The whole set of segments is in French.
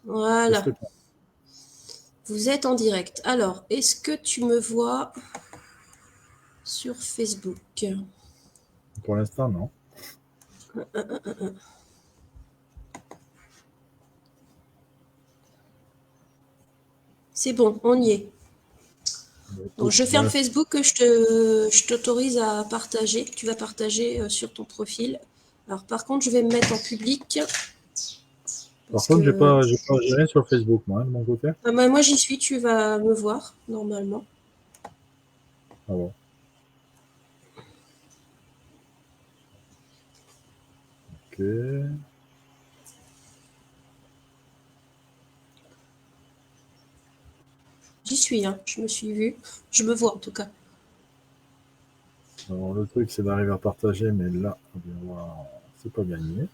Voilà. que Vous êtes en direct. Alors, est-ce que tu me vois sur Facebook? pour l'instant, non. C'est bon, on y est. Donc, je ferme Facebook, je t'autorise à partager. Tu vas partager sur ton profil. Alors, par contre, je vais me mettre en public. Par contre, j'ai rien sur Facebook, moi, de mon côté. Ah bah, moi, j'y suis, tu vas me voir, normalement. Ah bon. Ok. J'y suis, hein. Je me suis vue. Je me vois, en tout cas. Alors, le truc, c'est d'arriver à partager, mais là, eh bien, voilà, c'est pas gagné.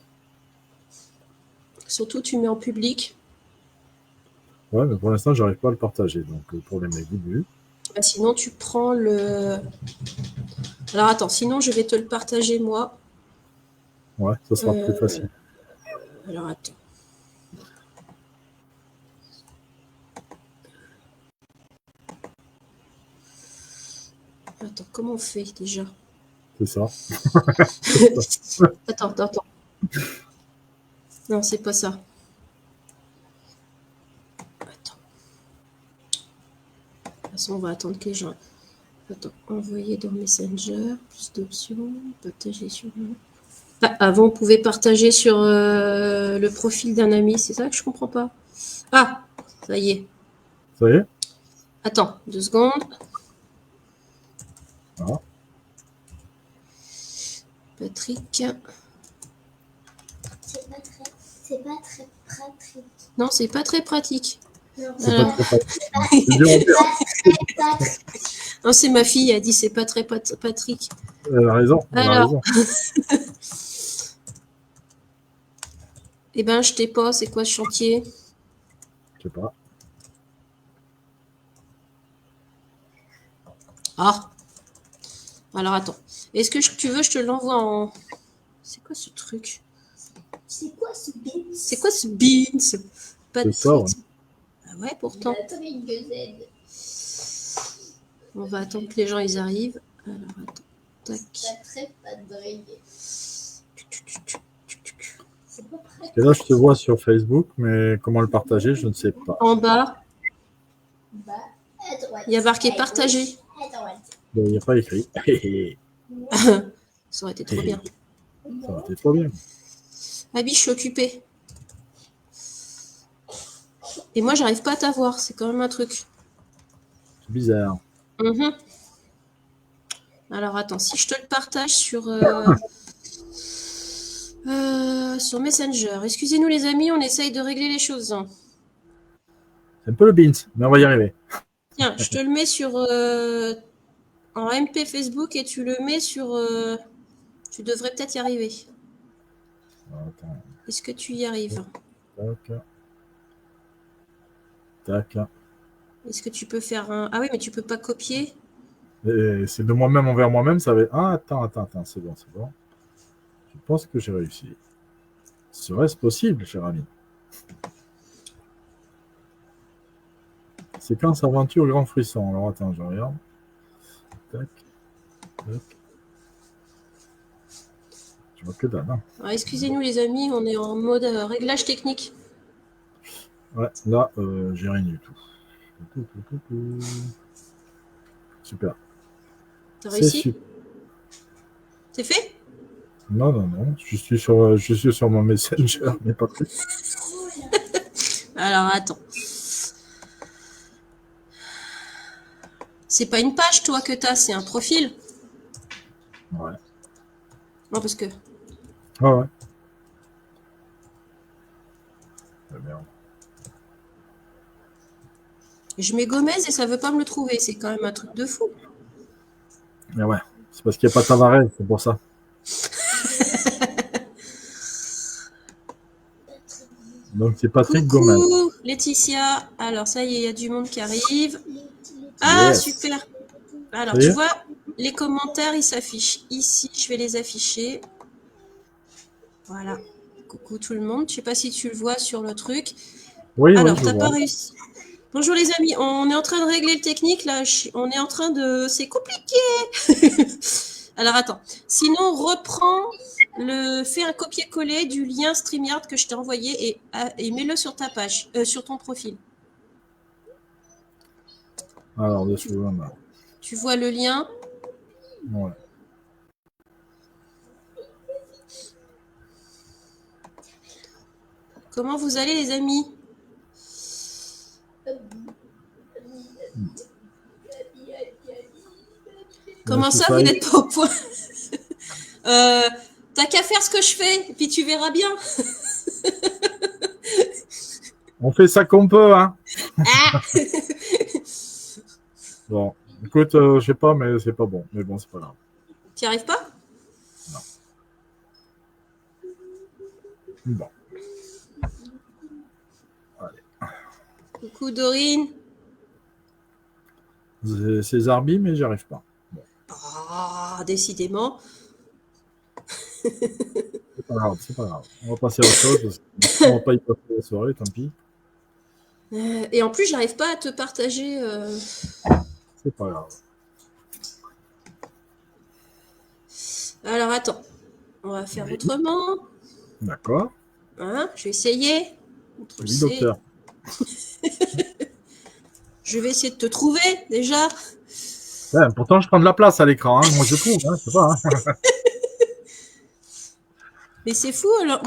Surtout, tu mets en public. Ouais, mais pour l'instant, j'arrive pas à le partager. Donc, problème est début. Bah, sinon, tu prends le... Alors, attends, sinon, je vais te le partager, moi. Ouais, ça sera plus facile. Alors, attends. Attends, comment on fait, déjà? C'est ça. Attends. Non, c'est pas ça. Attends. De toute façon, on va attendre que les gens... Attends, envoyer dans Messenger, plus d'options, partager sur... Ah, avant, on pouvait partager sur le profil d'un ami, c'est ça que je comprends pas. Ah, ça y est. Ça y est? Attends, 2 secondes. Ah. Patrick. C'est pas très pratique. Non, c'est pas très pratique. C'est pas très pratique. C'est pas très Non, c'est ma fille, elle dit c'est pas très Patrick. Elle a raison. Elle a Alors, raison. eh ben, je t'ai pas, c'est quoi ce chantier? Je sais pas. Ah. Alors, attends. Est-ce que tu veux, je te l'envoie en... C'est quoi ce truc? C'est quoi ce beans? C'est quoi ce beans? C'est ça, ouais. Ah ouais, pourtant. Patrick Z. On va attendre que les gens ils arrivent. Alors, attends. Tac. Patrick Patrick. C'est pas prêt. Et là, je te vois sur Facebook, mais comment le partager, je ne sais pas. En bas, Bah, à droite. il y a marqué partager. À droite. Il n'y a pas écrit. Ça aurait été trop bien. Ça aurait été trop bien. Abby, je suis occupée. Et moi, j'arrive pas à t'avoir. C'est quand même un truc. C'est bizarre. Mhm. Alors, attends. Si je te le partage sur Messenger. Excusez-nous, les amis, on essaye de régler les choses. C'est un peu le beans, mais on va y arriver. Tiens, je te le mets sur en MP Facebook et tu le mets sur... tu devrais peut-être y arriver. Attends. Est-ce que tu y arrives? Tac. Tac. Est-ce que tu peux faire un... Ah oui, mais tu peux pas copier. C'est de moi-même envers moi-même, ça va être... Ah, attends, c'est bon. Je pense que j'ai réussi. Serait-ce possible, cher ami? Séquence aventure grand frisson. Alors, attends, je regarde. Tac. Tac. Je vois que dalle. Hein. Alors, excusez-nous, les amis, on est en mode réglage technique. Ouais, là, j'ai rien du tout. Super. T'as réussi? Super. C'est fait? Non. Je suis sur mon Messenger, mais pas plus. Alors, attends. C'est pas une page, toi, que t'as, c'est un profil. Ouais. Non, parce que... Ah ouais. Merde. Je mets Gomez et ça veut pas me le trouver. C'est quand même un truc de fou. Mais ouais, c'est parce qu'il n'y a pas Tavares, c'est pour ça. Donc c'est Patrick Gomez. Coucou, Laetitia. Alors, ça y est, il y a du monde qui arrive. Ah, Yes. super. Alors, tu vois, les commentaires, ils s'affichent ici. Je vais les afficher. Voilà. Coucou tout le monde. Je sais pas si tu le vois sur le truc. Oui, Alors, je t'as pas vois. réussi. Bonjour les amis, on est en train de régler le technique là. On est en train de. C'est compliqué. Alors attends. Sinon, fais un copier-coller du lien StreamYard que je t'ai envoyé et mets-le sur ta page, sur ton profil. Alors, 2 secondes. Tu vois le lien? Ouais. Comment vous allez les amis? Comment ça, vous n'êtes pas au point? T'as qu'à faire ce que je fais, et puis tu verras bien. On fait ça qu'on peut, hein. Ah Bon, écoute, je sais pas, mais c'est pas bon. Mais bon, c'est pas grave. T'y arrives pas? Bon. Coucou Dorine. C'est Zarbi, mais j'y arrive pas. Bon. Ah, décidément. C'est pas grave, c'est pas grave. On va passer à autre chose. Parce qu'on va pas y passer la soirée, tant pis. Et en plus, j'arrive pas à te partager. C'est pas grave. Alors attends, on va faire Oui. autrement. D'accord. Hein, je vais essayer. Oui, docteur. Je vais essayer de te trouver déjà. Ouais, pourtant, je prends de la place à l'écran. Hein. Moi, je trouve. Hein, c'est pas. Hein. Mais c'est fou. Alors,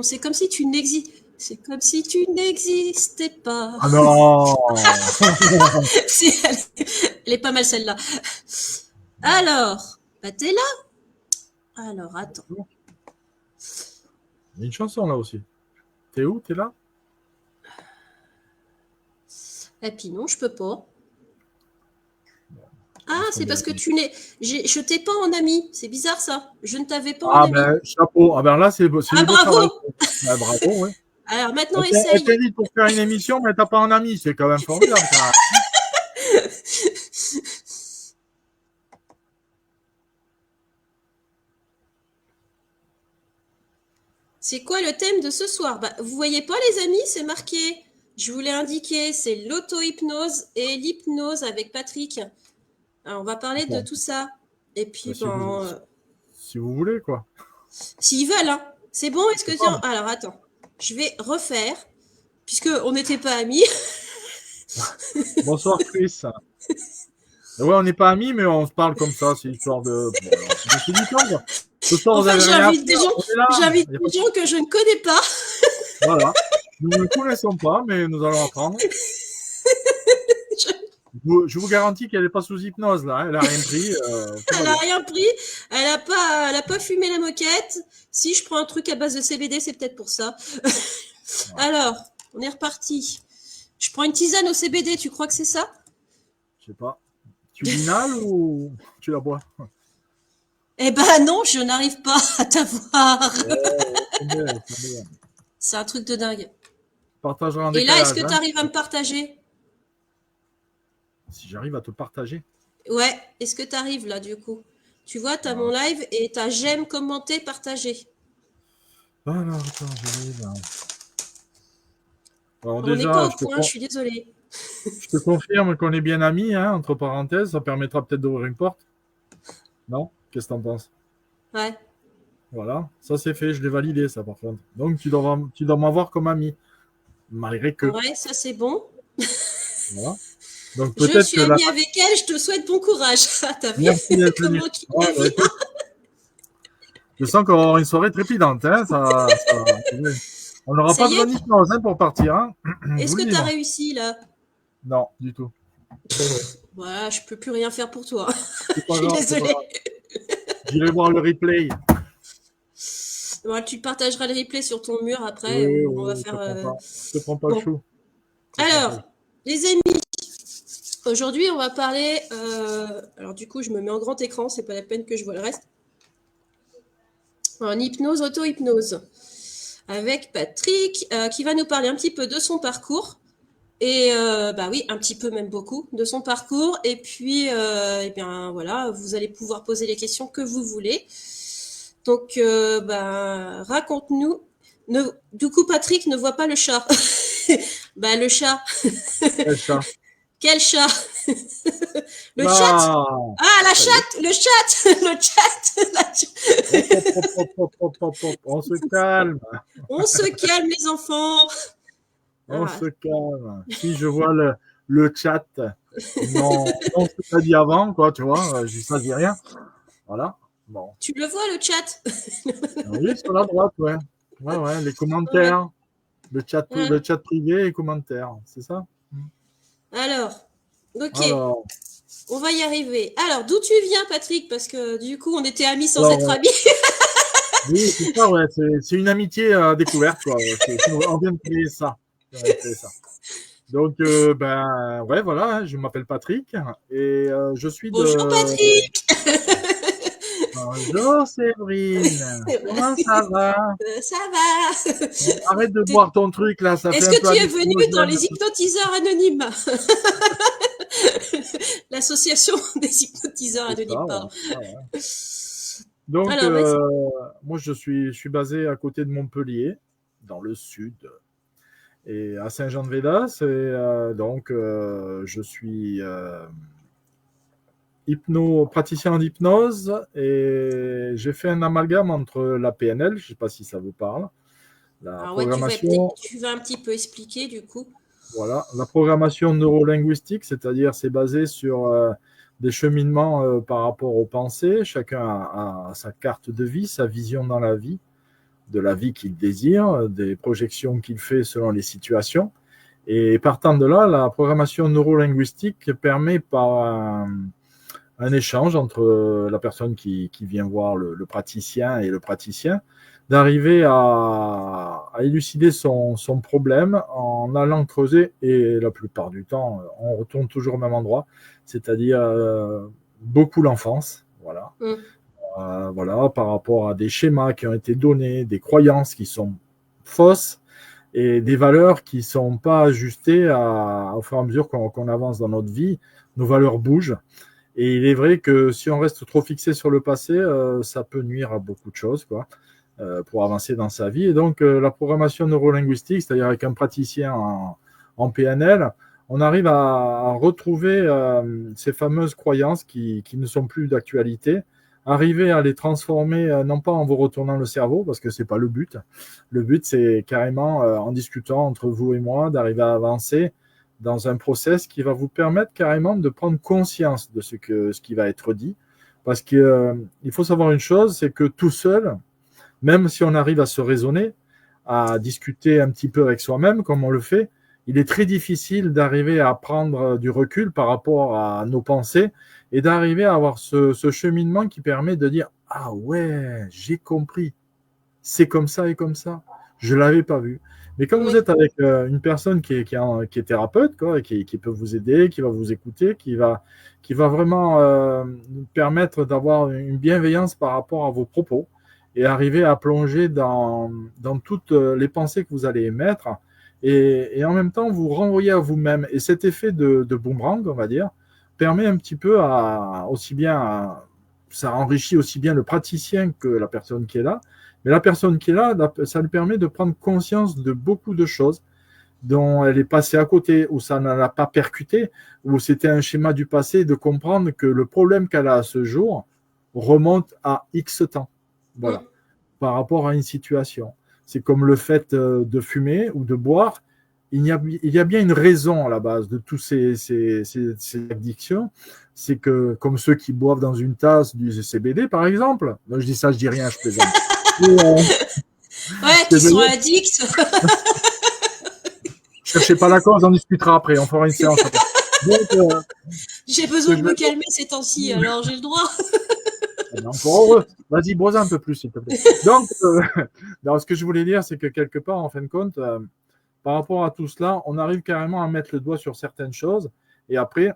c'est comme si tu n'existais. C'est comme si tu n'existais pas. Ah non. Si, elle est pas mal celle-là. Alors, bah t'es là. Alors attends. Il y a une chanson là aussi. T'es où? T'es là? Et puis non, je peux pas. Ah, c'est parce que je t'ai pas en ami. C'est bizarre ça. Je ne t'avais pas en Ah ami. ben, chapeau. Ah ben là, c'est du beau bravo. travail. Ah, bravo, oui. Alors maintenant, Elle essaye. t'est dit pour faire une émission, mais t'as pas un ami. C'est quand même formidable. Ça. C'est quoi le thème de ce soir? Bah, vous voyez pas les amis, c'est marqué. Je vous l'ai indiqué, c'est l'auto-hypnose et l'hypnose avec Patrick. Alors, on va parler de tout ça. Et puis, si vous voulez, quoi. S'ils veulent, hein. C'est bon, est-ce que tiens. Alors attends, je vais refaire, puisque on n'était pas amis. Bonsoir Chris. Ouais, on n'est pas amis, mais on se parle comme ça. C'est histoire de. C'est du temps, quoi. Ce soir, En fait, j'invite des gens que je ne connais pas. Voilà. Nous ne connaissons pas, mais nous allons apprendre. Je vous garantis qu'elle n'est pas sous hypnose, là. Elle n'a rien pris. Elle n'a rien pris. Elle n'a pas fumé la moquette. Si je prends un truc à base de CBD, c'est peut-être pour ça. Alors, on est reparti. Je prends une tisane au CBD, tu crois que c'est ça? Je sais pas. Tu l'inhales ou tu la bois? Eh ben non, je n'arrive pas à t'avoir. C'est un truc de dingue. Partageras en Et décalage, là, est-ce que tu arrives à me partager? Si j'arrive à te partager. Ouais, est-ce que tu arrives là du coup? Tu vois, tu as mon live et tu as j'aime, commenter, partager. Alors, attends, j'arrive. Alors, On déjà, n'est pas au point, je suis désolée. Je te confirme qu'on est bien amis, hein, entre parenthèses. Ça permettra peut-être d'ouvrir une porte. Non? Qu'est-ce que t'en penses? Ouais. Voilà, ça c'est fait, je l'ai validé, ça par contre. Donc tu dois m'avoir comme ami. Malgré que. Ouais, ça c'est bon. Voilà. Donc je suis amie avec elle, je te souhaite bon courage. T'as vu comment Je sens qu'on va avoir une soirée trépidante. Hein, on n'aura pas besoin d'hypnose pour partir. Hein. Est-ce que tu as réussi là? Non, du tout. Voilà, je peux plus rien faire pour toi. Je suis désolée. J'irai voir le replay. Ouais, tu partageras le replay sur ton mur après. Oui, on va faire. Je te prends pas le chou. Alors, les amis, aujourd'hui on va parler. Alors du coup, je me mets en grand écran, c'est pas la peine que je vois le reste. En hypnose, auto-hypnose, avec Patrick, qui va nous parler un petit peu de son parcours. Et bah oui, un petit peu, même beaucoup, de son parcours. Et puis, eh bien voilà, vous allez pouvoir poser les questions que vous voulez. Donc, raconte-nous Du coup, Patrick ne voit pas le chat. Bah, le chat. Quel chat? Quel chat? Le chat? Ah, Ah, la ça y est. chatte! Le chat! Le chat! La chatte. Hop. On se calme. On se calme, les enfants. On Ah, se calme. Si je vois le chat, non, ce que tu as dit avant, quoi, tu vois, je dis ça, je dis rien. Voilà. Bon. tu le vois, le chat? Oui, sur la droite, ouais. Ouais, les Ouais. commentaires. Le chat privé et commentaires. C'est ça? Alors, ok, Alors, on va y arriver. Alors, d'où tu viens, Patrick? Parce que du coup, on était amis sans alors, être amis. oui, c'est ça, ouais. C'est une amitié découverte, quoi. On vient de créer ça. On vient de créer ça. Donc, ben, ouais, voilà, je m'appelle Patrick et je suis Bonjour, de. Patrick. Bonjour Séverine, comment ça va? Ça va? Arrête de T'es- boire ton truc là, ça fait Est-ce un que peu tu es venu dans hallucinogène. les hypnotiseurs anonymes? L'association des hypnotiseurs C'est anonymes, ça, pardon. ouais. Ah ouais. Donc, Alors, vas-y. moi je suis basé à côté de Montpellier, dans le sud, et à Saint-Jean-de-Védas. Et donc, je suis praticien en hypnose et j'ai fait un amalgame entre la PNL, je ne sais pas si ça vous parle, la Alors, ouais, programmation. tu vas un petit peu expliquer, du coup. Voilà, la programmation neurolinguistique, c'est-à-dire c'est basé sur des cheminements par rapport aux pensées. Chacun a sa carte de vie, sa vision dans la vie, de la vie qu'il désire, des projections qu'il fait selon les situations. Et partant de là, la programmation neurolinguistique permet par un échange entre la personne qui vient voir le praticien et le praticien, d'arriver à élucider son problème en allant creuser, et la plupart du temps, on retourne toujours au même endroit, c'est-à-dire beaucoup l'enfance, voilà. Mm. Voilà, par rapport à des schémas qui ont été donnés, des croyances qui sont fausses, et des valeurs qui ne sont pas ajustées au fur et à mesure qu'on avance dans notre vie. Nos valeurs bougent. Et il est vrai que si on reste trop fixé sur le passé, ça peut nuire à beaucoup de choses, quoi, pour avancer dans sa vie. Et donc, la programmation neurolinguistique, c'est-à-dire avec un praticien en PNL, on arrive à retrouver ces fameuses croyances qui ne sont plus d'actualité, arriver à les transformer, non pas en vous retournant le cerveau, parce que ce n'est pas le but. Le but, c'est carrément, en discutant entre vous et moi, d'arriver à avancer dans un process qui va vous permettre carrément de prendre conscience de ce qui va être dit. Parce qu'il faut savoir une chose, c'est que tout seul, même si on arrive à se raisonner, à discuter un petit peu avec soi-même, comme on le fait, il est très difficile d'arriver à prendre du recul par rapport à nos pensées et d'arriver à avoir ce cheminement qui permet de dire « Ah ouais, j'ai compris, c'est comme ça et comme ça, je ne l'avais pas vu ». Mais quand vous Oui. êtes avec une personne qui est thérapeute, quoi, et qui peut vous aider, qui va vous écouter, qui va vraiment permettre d'avoir une bienveillance par rapport à vos propos et arriver à plonger dans toutes les pensées que vous allez émettre et en même temps vous renvoyer à vous-même. Et cet effet de boomerang, on va dire, permet un petit peu ça enrichit aussi bien le praticien que la personne qui est là. Mais la personne qui est là, ça lui permet de prendre conscience de beaucoup de choses dont elle est passée à côté, où ça ne l'a pas percuté, où c'était un schéma du passé, de comprendre que le problème qu'elle a à ce jour remonte à X temps. Voilà, Mm. par rapport à une situation. C'est comme le fait de fumer ou de boire. Il y a bien une raison à la base de tous ces addictions. C'est que, comme ceux qui boivent dans une tasse du CBD, par exemple, moi, je dis ça, je dis rien, je plaisante. Ouais, qui sont addicts. Cherchez pas la cause, on discutera après, on fera une séance après. Donc, J'ai ce que besoin de je me veux calmer ces temps-ci, alors j'ai le droit. encore heureux. Vas-y, brosse un peu plus, s'il te plaît. Donc, ce que je voulais dire, c'est que quelque part, en fin de compte, par rapport à tout cela, on arrive carrément à mettre le doigt sur certaines choses. Et après,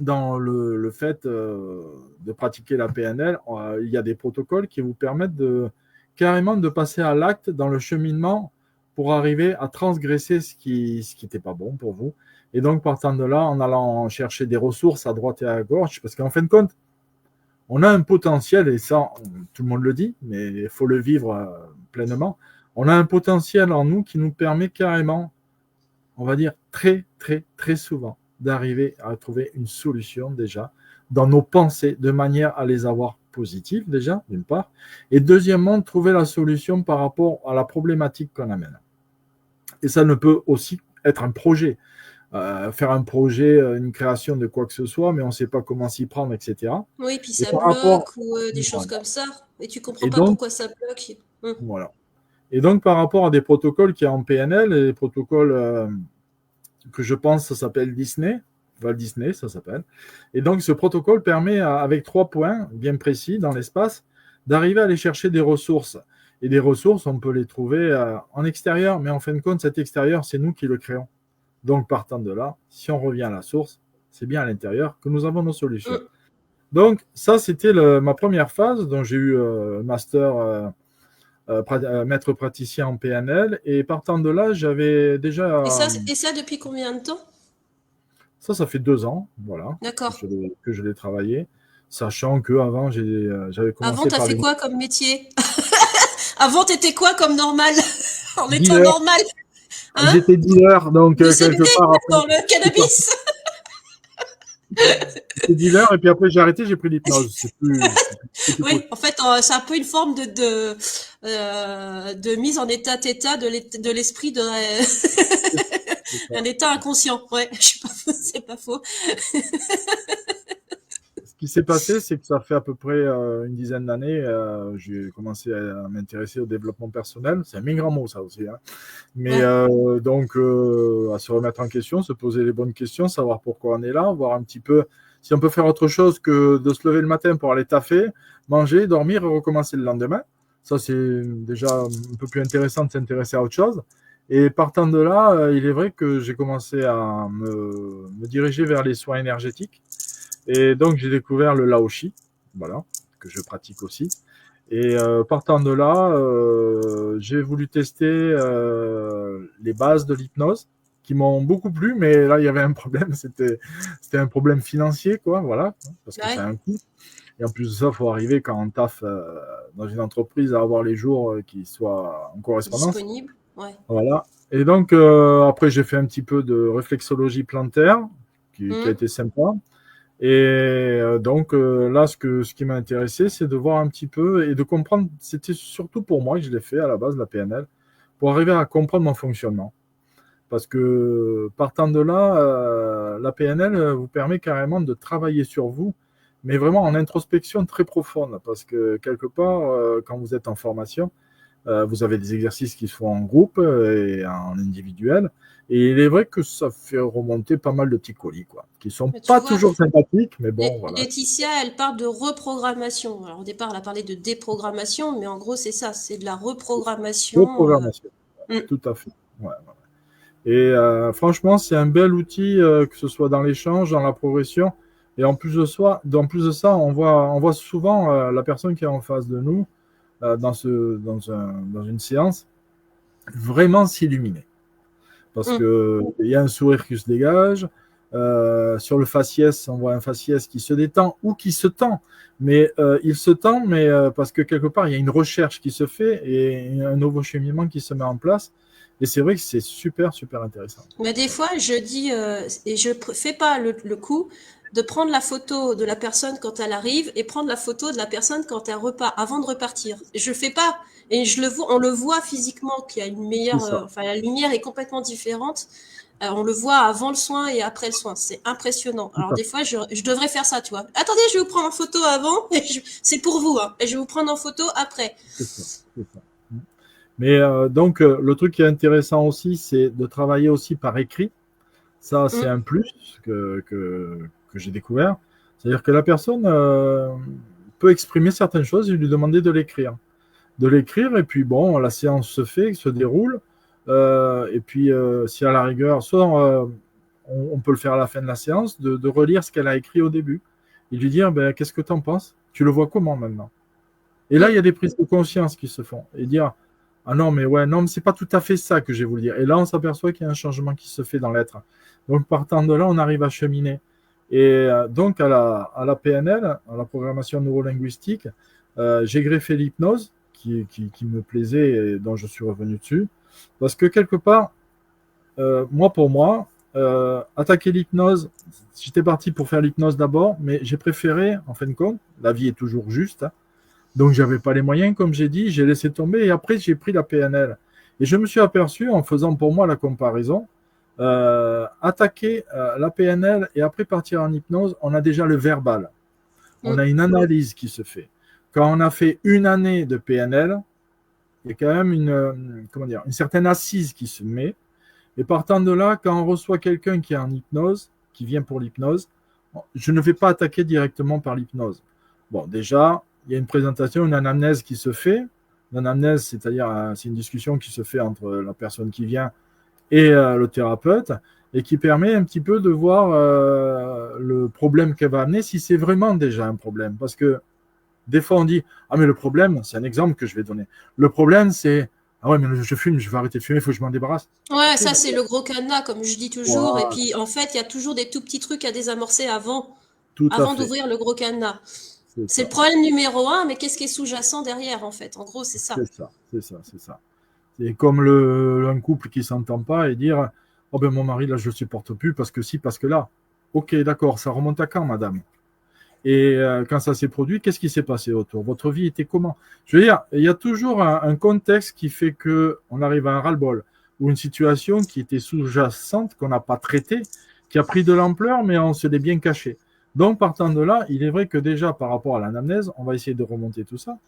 dans le fait de pratiquer la PNL, il y a des protocoles qui vous permettent carrément de passer à l'acte dans le cheminement pour arriver à transgresser ce qui n'était pas bon pour vous. Et donc, partant de là, en allant chercher des ressources à droite et à gauche, parce qu'en fin de compte, on a un potentiel, et ça, tout le monde le dit, mais il faut le vivre pleinement. On a un potentiel en nous qui nous permet carrément, on va dire très, très, très souvent, d'arriver à trouver une solution déjà dans nos pensées, de manière à les avoir positives déjà, d'une part, et deuxièmement, de trouver la solution par rapport à la problématique qu'on amène. Et ça ne peut aussi être un projet. Faire un projet, une création de quoi que ce soit, mais on ne sait pas comment s'y prendre, etc. Oui, puis Et ça par rapport, bloque ou des choses voilà. comme ça. Et tu comprends Et pas donc, pourquoi ça bloque. voilà. Et donc, par rapport à des protocoles qui y a en PNL, et des protocoles que je pense, ça s'appelle Disney, Walt Disney, ça s'appelle. Et donc, ce protocole permet, avec 3 points bien précis dans l'espace, d'arriver à aller chercher des ressources. Et des ressources, on peut les trouver en extérieur, mais en fin de compte, cet extérieur, c'est nous qui le créons. Donc, partant de là, si on revient à la source, c'est bien à l'intérieur que nous avons nos solutions. Donc, ça, c'était ma première phase. Donc, j'ai eu master maître praticien en PNL. Et partant de là, j'avais déjà... Et ça depuis combien de temps? Ça fait 2 ans, voilà, D'accord. que je l'ai travaillé. Sachant qu'avant, j'avais Avant, commencé tu as par fait les quoi comme métier? Avant, tu étais quoi comme normal? En étant dealers. normal, hein? J'étais dealer, donc De CBD quelque part après. dans le cannabis? J'étais dealer, et puis après, j'ai arrêté, j'ai pris l'hypnose. C'est plus Oui, en fait, c'est un peu une forme de mise en état de l'esprit un état inconscient. Ouais, je suis pas, c'est pas faux. Ce qui s'est passé, c'est que ça fait à peu près une dizaine d'années, j'ai commencé à m'intéresser au développement personnel. C'est un bien grand mot, ça aussi, hein. Mais Ouais. donc, à se remettre en question, se poser les bonnes questions, savoir pourquoi on est là, voir un petit peu si on peut faire autre chose que de se lever le matin pour aller taffer, manger, dormir et recommencer le lendemain. Ça, c'est déjà un peu plus intéressant de s'intéresser à autre chose. Et partant de là, il est vrai que j'ai commencé à me diriger vers les soins énergétiques. Et donc, j'ai découvert le Laoshi, voilà, que je pratique aussi. Et partant de là, j'ai voulu tester les bases de l'hypnose qui m'ont beaucoup plu, mais là, il y avait un problème, c'était un problème financier, quoi, voilà, parce que ça a Ouais. un coût. Et en plus de ça, il faut arriver quand on taffe dans une entreprise à avoir les jours qui soient en correspondance. Disponible. Ouais. Voilà. Et donc, après, j'ai fait un petit peu de réflexologie plantaire, qui a été sympa. Et donc là, ce qui m'a intéressé, c'est de voir un petit peu et de comprendre. C'était surtout pour moi que je l'ai fait à la base, la PNL, pour arriver à comprendre mon fonctionnement. Parce que partant de là, la PNL vous permet carrément de travailler sur vous, mais vraiment en introspection très profonde. Parce que quelque part, quand vous êtes en formation, vous avez des exercices qui se font en groupe et en individuel. Et il est vrai que ça fait remonter pas mal de petits colis, quoi, qui sont Mais tu pas vois, toujours sympathiques, mais bon, voilà. Laetitia, elle parle de reprogrammation. Alors au départ, elle a parlé de déprogrammation, mais en gros, c'est ça, c'est de la reprogrammation. Reprogrammation, Mm. tout à fait. Ouais, ouais. Et franchement, c'est un bel outil, que ce soit dans l'échange, dans la progression. Et en plus de ça, on voit souvent la personne qui est en face de nous dans une séance vraiment s'illuminer. Parce qu'il y a un sourire qui se dégage. Sur le faciès, on voit un faciès qui se détend ou qui se tend. Mais il se tend, mais parce que quelque part, il y a une recherche qui se fait et un nouveau cheminement qui se met en place. Et c'est vrai que c'est super, super intéressant. Mais des fois, je dis, et je fais pas le coup de prendre la photo de la personne quand elle arrive et prendre la photo de la personne quand elle repart, avant de repartir. Je fais pas, et je le vois, on le voit physiquement qu'il y a une C'est meilleure, ça. enfin la lumière est complètement différente. On le voit avant le soin et après le soin. C'est impressionnant. Tout Alors à des fait. fois, je devrais faire ça, tu vois. Attendez, je vais vous prendre en photo avant. C'est pour vous, hein. Et je vais vous prendre en photo après. C'est ça. C'est ça. Mais donc, le truc qui est intéressant aussi, c'est de travailler aussi par écrit. Ça, c'est un plus que j'ai découvert. C'est-à-dire que la personne peut exprimer certaines choses et lui demander de l'écrire. De l'écrire, et puis bon, la séance se fait, se déroule. Et puis, si à la rigueur, soit on peut le faire à la fin de la séance, de relire ce qu'elle a écrit au début. Et lui dire, ben, qu'est-ce que tu en penses? Tu le vois comment maintenant? Et là, il y a des prises de conscience qui se font. Et dire, ah non, mais ouais, non, mais c'est pas tout à fait ça que j'ai voulu dire. Et là, on s'aperçoit qu'il y a un changement qui se fait dans l'être. Donc, partant de là, on arrive à cheminer. Et donc, à la PNL, à la programmation neurolinguistique, j'ai greffé l'hypnose, qui me plaisait et dont je suis revenu dessus. Parce que quelque part, pour moi, attaquer l'hypnose, j'étais parti pour faire l'hypnose d'abord, mais j'ai préféré, en fin de compte, la vie est toujours juste, hein, donc j'avais pas les moyens, comme j'ai dit, j'ai laissé tomber et après j'ai pris la PNL. Et je me suis aperçu, en faisant pour moi la comparaison, attaquer la PNL et après partir en hypnose, on a déjà le verbal. On a une analyse qui se fait. Quand on a fait une année de PNL, il y a quand même une certaine assise qui se met. Et partant de là, quand on reçoit quelqu'un qui est en hypnose, qui vient pour l'hypnose, je ne vais pas attaquer directement par l'hypnose. Bon, déjà, il y a une présentation, une anamnèse qui se fait. L'anamnèse, c'est-à-dire, c'est une discussion qui se fait entre la personne qui vient et le thérapeute, et qui permet un petit peu de voir le problème qu'elle va amener, si c'est vraiment déjà un problème. Parce que des fois, on dit, ah, mais le problème, c'est un exemple que je vais donner. Le problème, c'est, ah ouais, mais je fume, je vais arrêter de fumer, il faut que je m'en débarrasse. Ouais, Ok, ça c'est le gros cadenas, comme je dis toujours. Et voilà, puis en fait, il y a toujours des tout petits trucs à désamorcer tout à avant fait. d'ouvrir le gros cadenas. C'est C'est ça. le problème numéro un, mais qu'est-ce qui est sous-jacent derrière en fait? En gros, c'est ça. C'est ça, c'est ça, c'est ça. C'est comme un couple qui ne s'entend pas et dire, oh ben mon mari, là, je ne le supporte plus parce que si, parce que là. Ok, d'accord, ça remonte à quand, madame? Et quand ça s'est produit, qu'est-ce qui s'est passé autour? Votre vie était comment? Je veux dire, il y a toujours un contexte qui fait qu'on arrive à un ras-le-bol ou une situation qui était sous-jacente, qu'on n'a pas traitée, qui a pris de l'ampleur, mais on se l'est bien caché. Donc, partant de là, il est vrai que déjà, par rapport à l'anamnèse, on va essayer de remonter tout ça.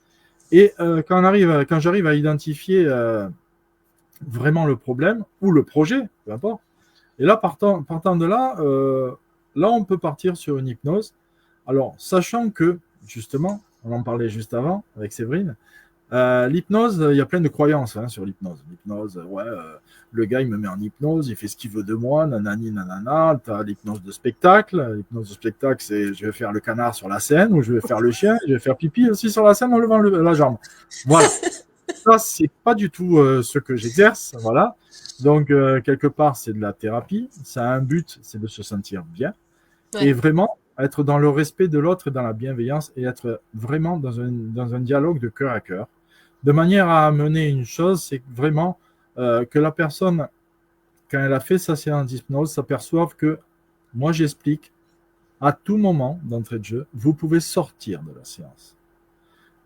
Et quand j'arrive à identifier vraiment le problème ou le projet, peu importe, et là, partant de là, là, on peut partir sur une hypnose. Alors, sachant que, justement, on en parlait juste avant avec Séverine, l'hypnose, il y a plein de croyances sur l'hypnose. L'hypnose, ouais, le gars, il me met en hypnose, il fait ce qu'il veut de moi, nanani, nanana. Tu as l'hypnose de spectacle. L'hypnose de spectacle, c'est je vais faire le canard sur la scène ou je vais faire le chien, je vais faire pipi aussi sur la scène en levant la jambe. Voilà. Ça, c'est pas du tout ce que j'exerce. Voilà. Donc, quelque part, c'est de la thérapie. Ça a un but, c'est de se sentir bien. Ouais. Et vraiment, être dans le respect de l'autre et dans la bienveillance et être vraiment dans un dialogue de cœur à cœur. De manière à amener une chose, c'est vraiment que la personne, quand elle a fait sa séance d'hypnose, s'aperçoive que moi, j'explique à tout moment d'entrée de jeu, vous pouvez sortir de la séance.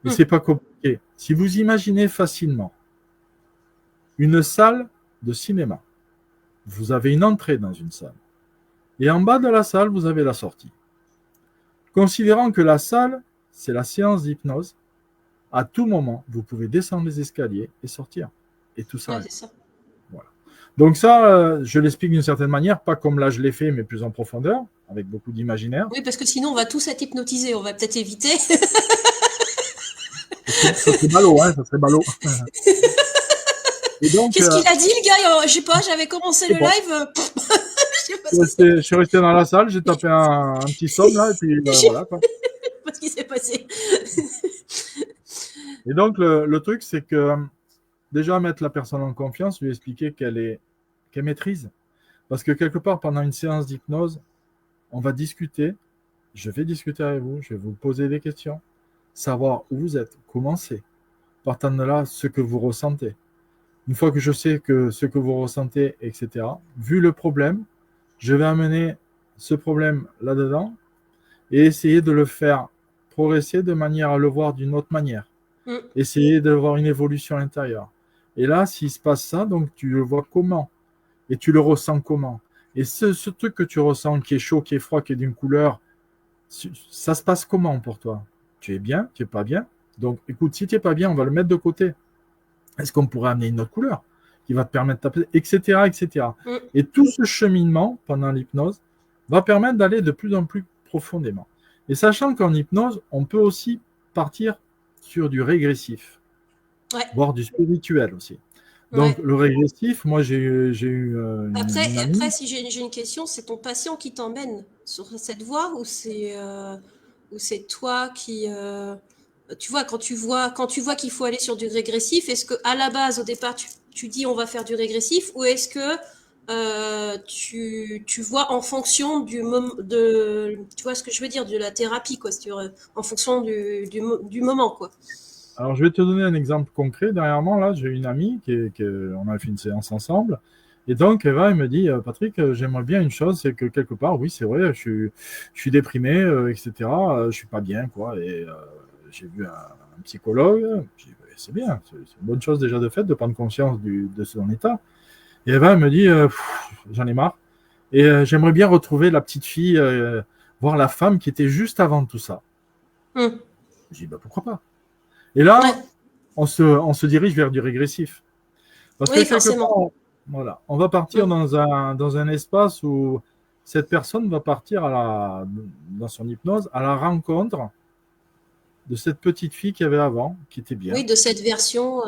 Et c'est pas compliqué. Si vous imaginez facilement une salle de cinéma, vous avez une entrée dans une salle. Et en bas de la salle, vous avez la sortie. Considérant que la salle, c'est la séance d'hypnose, à tout moment, vous pouvez descendre les escaliers et sortir. Et tout ça. Ouais, c'est ça. Voilà. Donc ça, je l'explique d'une certaine manière, pas comme là je l'ai fait, mais plus en profondeur, avec beaucoup d'imaginaire. Oui, parce que sinon, on va tous être hypnotisés. On va peut-être éviter. Ça serait ballot, hein, ça serait ballot. Et donc, qu'est-ce qu'il a dit, le gars? Je sais pas, j'avais commencé le bon. Live. Je suis resté dans la salle, j'ai tapé un petit somme là, et puis voilà. Quoi. Ce qui s'est passé. Et donc, le truc, c'est que déjà mettre la personne en confiance, lui expliquer qu'elle maîtrise. Parce que quelque part, pendant une séance d'hypnose, on va discuter, je vais discuter avec vous, je vais vous poser des questions, savoir où vous êtes, comment c'est, partant de là, ce que vous ressentez. Une fois que je sais que ce que vous ressentez, etc., vu le problème, je vais amener ce problème là-dedans et essayer de le faire progresser de manière à le voir d'une autre manière. Essayer d'avoir une évolution intérieure. Et là, s'il se passe ça, donc tu le vois comment et tu le ressens comment. Et ce truc que tu ressens, qui est chaud, qui est froid, qui est d'une couleur, ça se passe comment pour toi? Tu es bien? Tu n'es pas bien? Donc, écoute, si tu n'es pas bien, on va le mettre de côté. Est-ce qu'on pourrait amener une autre couleur qui va te permettre de taper, etc., etc. Et tout ce cheminement pendant l'hypnose va permettre d'aller de plus en plus profondément. Et sachant qu'en hypnose, on peut aussi partir sur du régressif, voire du spirituel aussi. Donc, le régressif, moi, j'ai eu Après, si j'ai une question, c'est ton patient qui t'emmène sur cette voie ou c'est toi qui... tu vois, quand tu vois qu'il faut aller sur du régressif, est-ce qu'à la base, au départ, tu dis on va faire du régressif ou est-ce que tu vois en fonction tu vois ce que je veux dire, de la thérapie, quoi, en fonction du moment, quoi. Alors, je vais te donner un exemple concret. Dernièrement, là, j'ai une amie on a fait une séance ensemble. Et donc, Eva, elle me dit, Patrick, j'aimerais bien une chose, c'est que quelque part, oui, c'est vrai, je suis déprimé, etc. Je suis pas bien, quoi. Et j'ai vu un psychologue. J'ai dit, ben, c'est bien, c'est une bonne chose déjà de fait de prendre conscience de son état. Et Eva, elle me dit, j'en ai marre. Et j'aimerais bien retrouver la petite fille, voir la femme qui était juste avant tout ça. Hum. Je dis, bah, pourquoi pas? Et là, Ouais. on se dirige vers du régressif. Parce que Oui, quelque forcément. part, voilà, on va partir Hum. dans un espace où cette personne va partir dans son hypnose à la rencontre de cette petite fille qu'il y avait avant, qui était bien, Oui, de cette version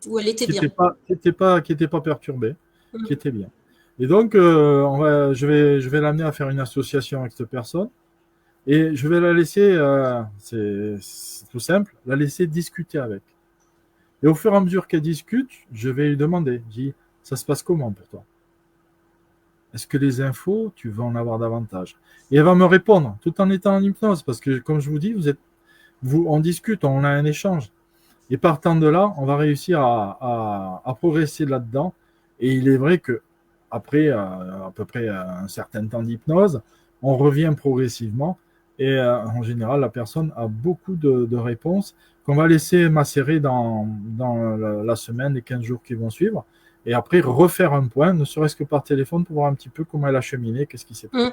où elle était qui bien. n'était pas perturbée, Hum. qui était bien. Et donc, je vais l'amener à faire une association avec cette personne. Et je vais la laisser, c'est tout simple, la laisser discuter avec. Et au fur et à mesure qu'elle discute, je vais lui demander, je dis, ça se passe comment pour toi? Est-ce que les infos, tu vas en avoir davantage? Et elle va me répondre, tout en étant en hypnose, parce que comme je vous dis, on discute, on a un échange. Et partant de là, on va réussir à progresser là-dedans. Et il est vrai que après à peu près un certain temps d'hypnose, on revient progressivement. Et en général, la personne a beaucoup de réponses qu'on va laisser macérer dans la semaine, les 15 jours qui vont suivre. Et après, refaire un point, ne serait-ce que par téléphone, pour voir un petit peu comment elle a cheminé, qu'est-ce qui s'est passé. Hum.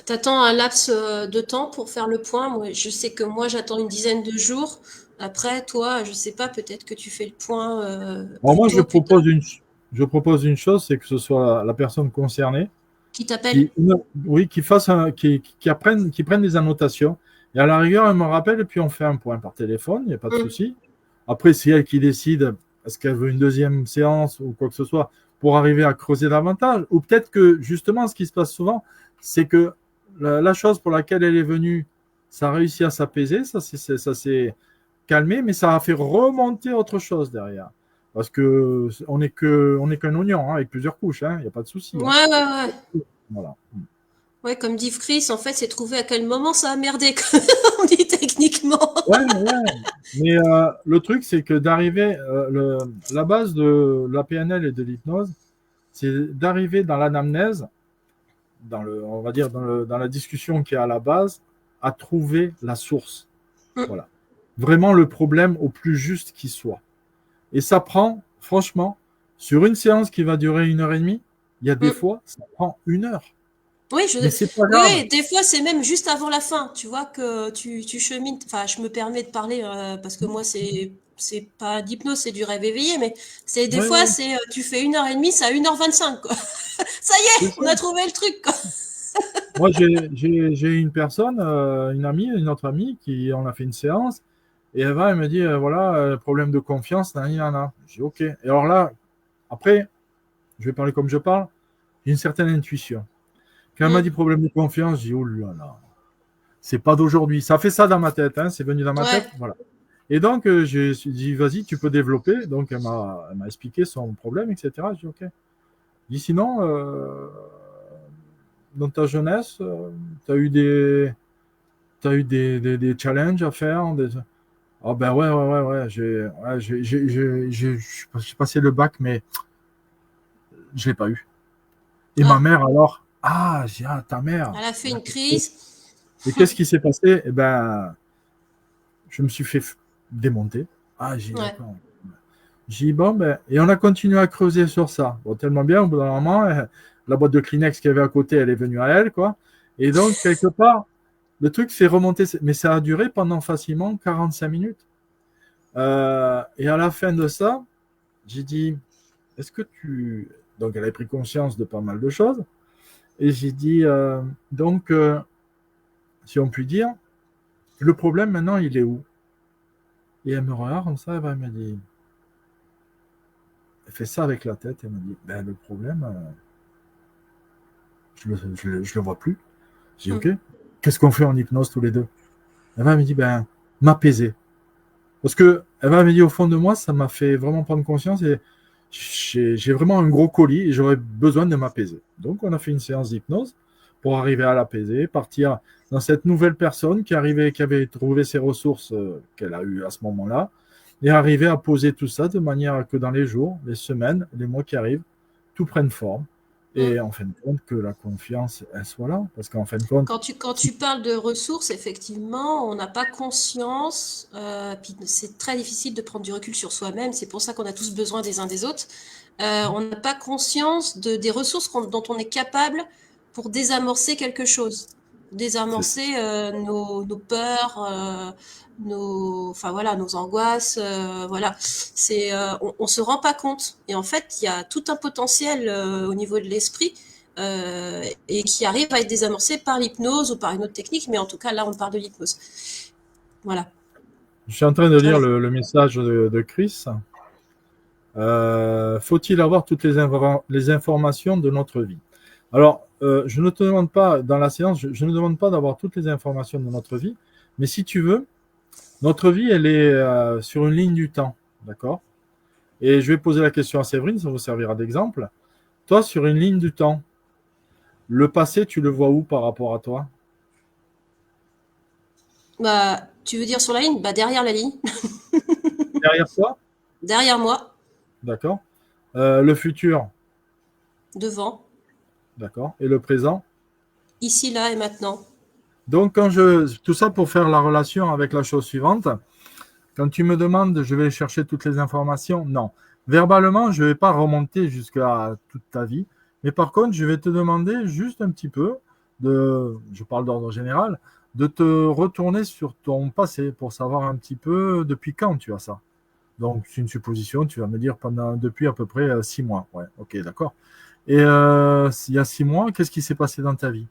T'attends un laps de temps pour faire le point. Moi, je sais que moi, j'attends une dizaine de jours. Après, toi, je sais pas, peut-être que tu fais le point Alors plus moi, tôt, plus tard. je propose une chose, c'est que ce soit la personne concernée Qui t'appelle? oui, qui prenne des annotations. Et à la rigueur, elle me rappelle et puis on fait un point par téléphone, il n'y a pas de Hum. souci. Après, c'est elle qui décide est-ce qu'elle veut une deuxième séance ou quoi que ce soit pour arriver à creuser davantage. Ou peut-être que justement, ce qui se passe souvent, c'est que la chose pour laquelle elle est venue, ça a réussi à s'apaiser, ça s'est calmé, mais ça a fait remonter autre chose derrière. Parce que on est qu'un oignon, hein, avec plusieurs couches, hein, il n'y a pas de souci, hein. Ouais, ouais, ouais. Voilà. Ouais, comme dit Chris, en fait, c'est trouver à quel moment ça a merdé, comme on dit techniquement. Ouais, ouais. Mais le truc, c'est que d'arriver, la base de la PNL et de l'hypnose, c'est d'arriver dans l'anamnèse, on va dire dans la discussion qui est à la base, à trouver la source. Hum. Voilà. Vraiment le problème au plus juste qui soit. Et ça prend, franchement, sur une séance qui va durer 1 heure et demie, il y a des Hum. fois, ça prend 1 heure. Oui, Mais c'est pas oui, grave. oui, des fois, c'est même juste avant la fin. Tu vois que tu chemines. Enfin, je me permets de parler parce que moi, c'est pas d'hypnose, c'est du rêve éveillé, mais c'est des Oui, fois, oui, c'est tu fais 1 heure et demie, c'est à 1h25, quoi. Ça y c'est est, ça. on a trouvé le truc, quoi. Moi, j'ai une personne, une amie, une autre amie, on a fait une séance, et elle me dit, voilà, problème de confiance, nanana. Je dis, ok. Et alors là, après, je vais parler comme je parle, j'ai une certaine intuition. Quand elle m'a Hum. dit problème de confiance, j'ai dit, oh là là, c'est pas d'aujourd'hui. Ça fait ça dans ma tête, hein, c'est venu dans ma Ouais. tête, voilà. Et donc, je suis dit, vas-y, tu peux développer. Donc, elle m'a expliqué son problème, etc. Je dis, ok. Je dis, sinon, dans ta jeunesse, tu as eu des challenges à faire. Ah ben ouais, ouais, ouais, ouais. J'ai passé le bac, mais je l'ai pas eu. Et ma Ah, mère, alors, ah, j'ai dit, ah, ta mère. elle a fait une crise. Et qu'est-ce qui s'est passé? Eh ben, je me suis fait démonter. Ah, j'ai dit, Ouais. d'accord. J'ai dit, bon, ben, et on a continué à creuser sur ça. Bon, tellement bien, au bout d'un moment, la boîte de Kleenex qu'il y avait à côté, elle est venue à elle, quoi. Et donc, quelque part, le truc s'est remonté, mais ça a duré pendant facilement 45 minutes. Et à la fin de ça, j'ai dit, est-ce que tu... Donc, elle a pris conscience de pas mal de choses. Et j'ai dit, donc, si on peut dire, le problème maintenant, il est où? Et elle me regarde comme ça, elle me dit, elle fait ça avec la tête, elle me dit, ben, le problème, je le vois plus. J'ai dit, Hum. ok, qu'est-ce qu'on fait en hypnose tous les deux? Elle me dit, ben, m'apaiser. Parce que elle me dit, au fond de moi, ça m'a fait vraiment prendre conscience et j'ai vraiment un gros colis et j'aurais besoin de m'apaiser. Donc, on a fait une séance d'hypnose pour arriver à l'apaiser, partir dans cette nouvelle personne qui arrivait, qui avait trouvé ses ressources qu'elle a eues à ce moment-là, et arriver à poser tout ça de manière que dans les jours, les semaines, les mois qui arrivent, tout prenne forme. Et en fin de compte, que la confiance, elle soit là. Parce qu'en fin de compte. Quand tu parles de ressources, effectivement, on n'a pas conscience, puis c'est très difficile de prendre du recul sur soi-même, c'est pour ça qu'on a tous besoin des uns des autres. On n'a pas conscience des ressources dont on est capable pour désamorcer quelque chose. Désamorcer nos peurs, enfin voilà, nos angoisses, voilà. On se rend pas compte. Et en fait, il y a tout un potentiel au niveau de l'esprit et qui arrive à être désamorcé par l'hypnose ou par une autre technique, mais en tout cas là, on parle de l'hypnose. Voilà. Je suis en train de lire le message de Chris. Faut-il avoir toutes les informations de notre vie? Alors, je ne te demande pas, dans la séance, je ne demande pas d'avoir toutes les informations de notre vie, mais si tu veux, notre vie, elle est sur une ligne du temps, d'accord? Et je vais poser la question à Séverine, ça vous servira d'exemple. Toi, sur une ligne du temps, le passé, tu le vois où par rapport à toi? Bah, tu veux dire sur la ligne? Bah, derrière la ligne. Derrière toi? Derrière moi. D'accord. Le futur? Devant. D'accord. Et le présent? Ici, là et maintenant. Donc, tout ça pour faire la relation avec la chose suivante. Quand tu me demandes, je vais chercher toutes les informations, non. Verbalement, je ne vais pas remonter jusqu'à toute ta vie. Mais par contre, je vais te demander juste un petit peu, je parle d'ordre général, de te retourner sur ton passé pour savoir un petit peu depuis quand tu as ça. Donc, c'est une supposition, tu vas me dire depuis à peu près 6 mois. Ouais, ok, d'accord. Et il y a 6 mois, qu'est-ce qui s'est passé dans ta vie?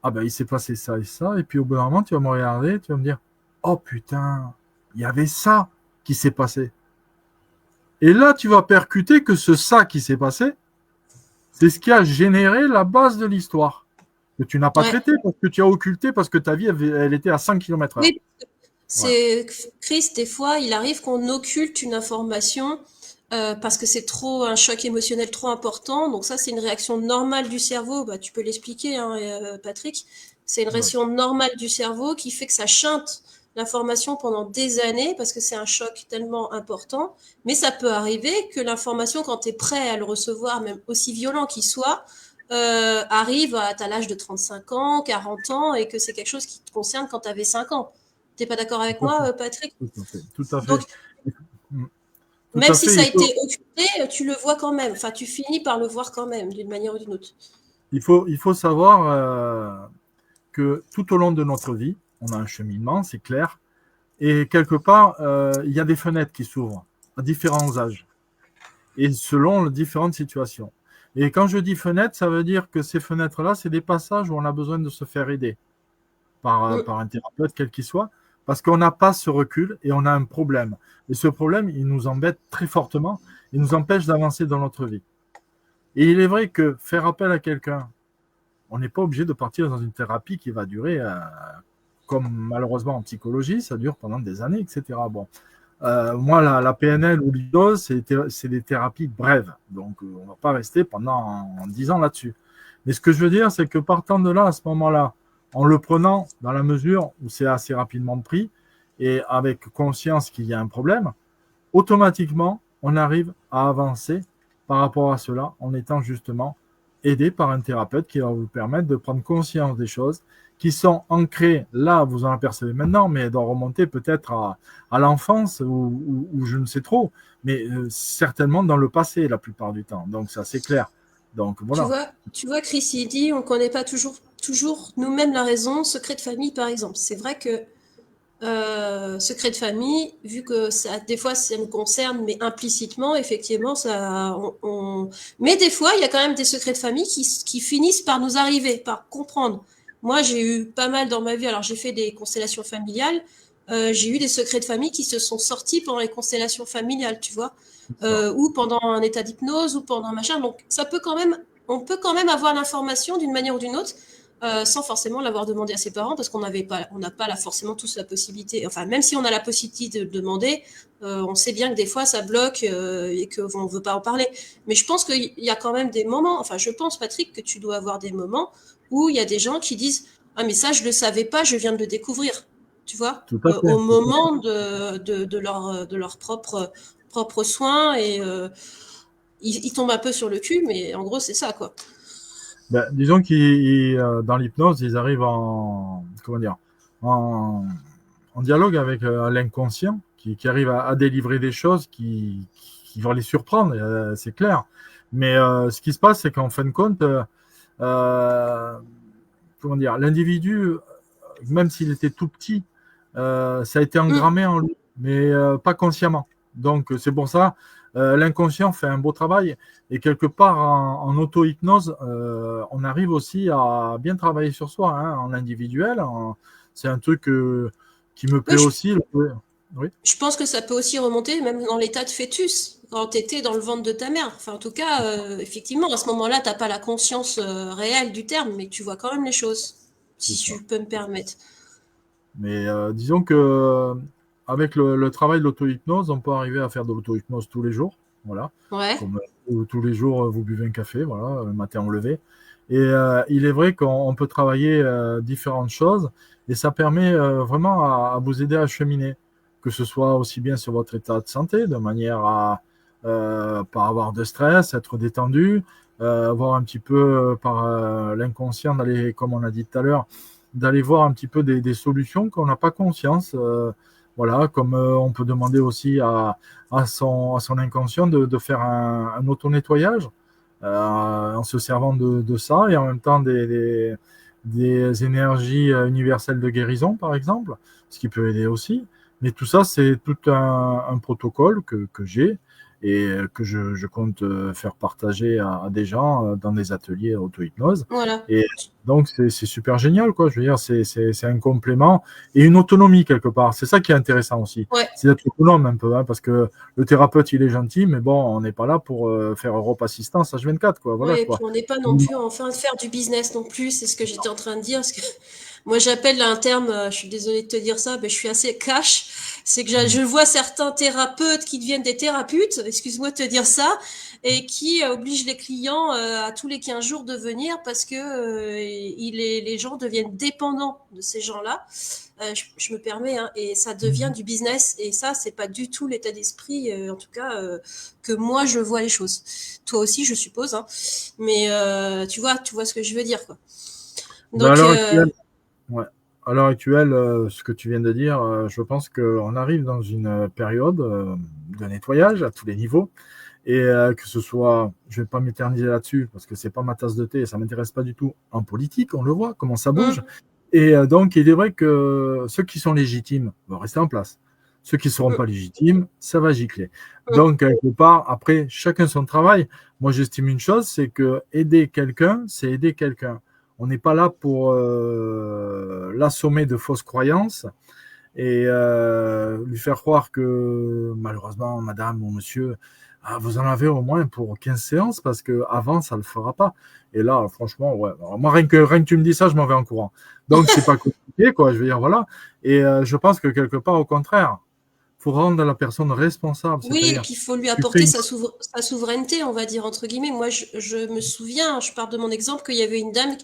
Ah ben, il s'est passé ça et ça. Et puis au bout d'un moment, tu vas me regarder, tu vas me dire, oh putain, il y avait ça qui s'est passé. Et là, tu vas percuter que ce ça qui s'est passé, c'est ce qui a généré la base de l'histoire. Que tu n'as pas traité, parce que tu as occulté, parce que ta vie, elle était à 100 km/h. Oui, Chris, des fois, il arrive qu'on occulte une information parce que c'est trop un choc émotionnel trop important. Donc ça, c'est une réaction normale du cerveau. Bah, tu peux l'expliquer, hein, Patrick. C'est une réaction normale du cerveau qui fait que ça chante l'information pendant des années parce que c'est un choc tellement important. Mais ça peut arriver que l'information, quand tu es prêt à le recevoir, même aussi violent qu'il soit, arrive à l'âge de 35 ans, 40 ans, et que c'est quelque chose qui te concerne quand tu avais 5 ans. T'es pas d'accord avec moi, Patrick? Tout à fait. Donc, même si ça a été occulté, tu le vois quand même. Enfin, tu finis par le voir quand même, d'une manière ou d'une autre. Il faut savoir que tout au long de notre vie, on a un cheminement, c'est clair, et quelque part, il y a des fenêtres qui s'ouvrent à différents âges et selon les différentes situations. Et quand je dis fenêtre, ça veut dire que ces fenêtres-là, c'est des passages où on a besoin de se faire aider par un thérapeute, quel qu'il soit, parce qu'on n'a pas ce recul et on a un problème. Et ce problème, il nous embête très fortement, il nous empêche d'avancer dans notre vie. Et il est vrai que faire appel à quelqu'un, on n'est pas obligé de partir dans une thérapie qui va durer, comme malheureusement en psychologie, ça dure pendant des années, etc. Bon. Moi, la PNL ou l'hypnose, c'est des thérapies brèves. Donc, on ne va pas rester pendant 10 ans là-dessus. Mais ce que je veux dire, c'est que partant de là, à ce moment-là, en le prenant dans la mesure où c'est assez rapidement pris et avec conscience qu'il y a un problème, automatiquement, on arrive à avancer par rapport à cela en étant justement aidé par un thérapeute qui va vous permettre de prendre conscience des choses qui sont ancrées là, vous en apercevez maintenant, mais elles doivent remonter peut-être à l'enfance ou je ne sais trop, mais certainement dans le passé la plupart du temps. Donc ça, c'est clair. Donc voilà. Tu vois, Chris, il dit on ne connaît pas toujours nous-mêmes la raison. Secret de famille, par exemple. C'est vrai que secret de famille, vu que ça, des fois ça nous concerne, mais implicitement, effectivement, mais des fois, il y a quand même des secrets de famille qui finissent par nous arriver, par comprendre. Moi, j'ai eu pas mal dans ma vie, alors j'ai fait des constellations familiales, j'ai eu des secrets de famille qui se sont sortis pendant les constellations familiales, tu vois, ou pendant un état d'hypnose, ou pendant machin. Donc, on peut quand même avoir l'information d'une manière ou d'une autre, sans forcément l'avoir demandé à ses parents, parce on n'a pas forcément tous la possibilité. Enfin, même si on a la possibilité de le demander, on sait bien que des fois ça bloque et qu'on ne veut pas en parler. Mais je pense qu'il y a quand même des moments, enfin je pense Patrick que tu dois avoir des moments où il y a des gens qui disent ah mais ça je le savais pas, je viens de le découvrir, tu vois, Tout à fait. au moment de leur propre soin et ils tombent un peu sur le cul, mais en gros c'est ça quoi. Ben, disons qu'ils, dans l'hypnose, ils arrivent comment dire, en dialogue avec l'inconscient, qui arrive à délivrer des choses qui vont les surprendre, c'est clair. Mais ce qui se passe, c'est qu'en fin de compte, comment dire, l'individu, même s'il était tout petit, ça a été engrammé en lui, mais pas consciemment. Donc c'est pour ça, l'inconscient fait un beau travail. Et quelque part, en auto-hypnose, on arrive aussi à bien travailler sur soi, hein, en individuel. C'est un truc qui me plaît aussi. Oui. Je pense que ça peut aussi remonter même dans l'état de fœtus, quand tu étais dans le ventre de ta mère. Enfin, en tout cas, effectivement, à ce moment-là, tu n'as pas la conscience réelle du terme, mais tu vois quand même les choses, si je peux me permettre. Mais disons que avec le travail de l'auto-hypnose, on peut arriver à faire de l'auto-hypnose tous les jours. Voilà. Ouais. Comme tous les jours, vous buvez un café, voilà, le matin au lever. Et il est vrai qu'on peut travailler différentes choses et ça permet vraiment à vous aider à cheminer, que ce soit aussi bien sur votre état de santé, de manière à pas avoir de stress, être détendu, avoir un petit peu par l'inconscient d'aller, comme on a dit tout à l'heure, d'aller voir un petit peu des solutions qu'on n'a pas conscience. Voilà, comme on peut demander aussi à son inconscient de faire un auto-nettoyage en se servant de ça et en même temps des énergies universelles de guérison, par exemple, ce qui peut aider aussi. Mais tout ça, c'est tout un protocole que j'ai et que je compte faire partager à des gens dans des ateliers auto-hypnose. Voilà. Et donc, c'est super génial, quoi. Je veux dire, c'est un complément et une autonomie quelque part. C'est ça qui est intéressant aussi. Ouais. C'est d'être autonome un peu, hein, parce que le thérapeute, il est gentil, mais bon, on n'est pas là pour faire Europe Assistance H24, quoi. Voilà, Oui, et quoi. puis on n'est pas non plus en train de faire du business non plus, c'est ce que j'étais en train de dire. Parce que moi, j'appelle un terme, je suis désolée de te dire ça, mais je suis assez cash. C'est que je vois certains thérapeutes qui deviennent des thérapeutes, excuse-moi de te dire ça, et qui obligent les clients à tous les 15 jours de venir parce que les gens deviennent dépendants de ces gens-là. Je me permets, hein, et ça devient du business, et ça, c'est pas du tout l'état d'esprit, en tout cas, que moi je vois les choses. Toi aussi, je suppose, hein, mais tu vois ce que je veux dire, quoi. Donc, à l'heure actuelle, ce que tu viens de dire, je pense qu'on arrive dans une période de nettoyage à tous les niveaux. Et que ce soit, je ne vais pas m'éterniser là-dessus parce que ce n'est pas ma tasse de thé et ça ne m'intéresse pas du tout en politique, on le voit, comment ça bouge. Et donc, il est vrai que ceux qui sont légitimes vont rester en place. Ceux qui ne seront pas légitimes, ça va gicler. Donc, quelque part, après, chacun son travail. Moi, j'estime une chose, c'est que aider quelqu'un, c'est aider quelqu'un. On n'est pas là pour l'assommer de fausses croyances et lui faire croire que, malheureusement, madame ou monsieur, vous en avez au moins pour 15 séances parce qu'avant, ça ne le fera pas. Et là, franchement, ouais. Alors, moi, rien que tu me dis ça, je m'en vais en courant. Donc, c'est pas compliqué, quoi. Je veux dire, voilà. Et je pense que quelque part, au contraire, il faut rendre la personne responsable. Oui, et puis il faut lui apporter sa souveraineté, on va dire, entre guillemets. Moi, je me souviens, je pars de mon exemple, qu'il y avait une dame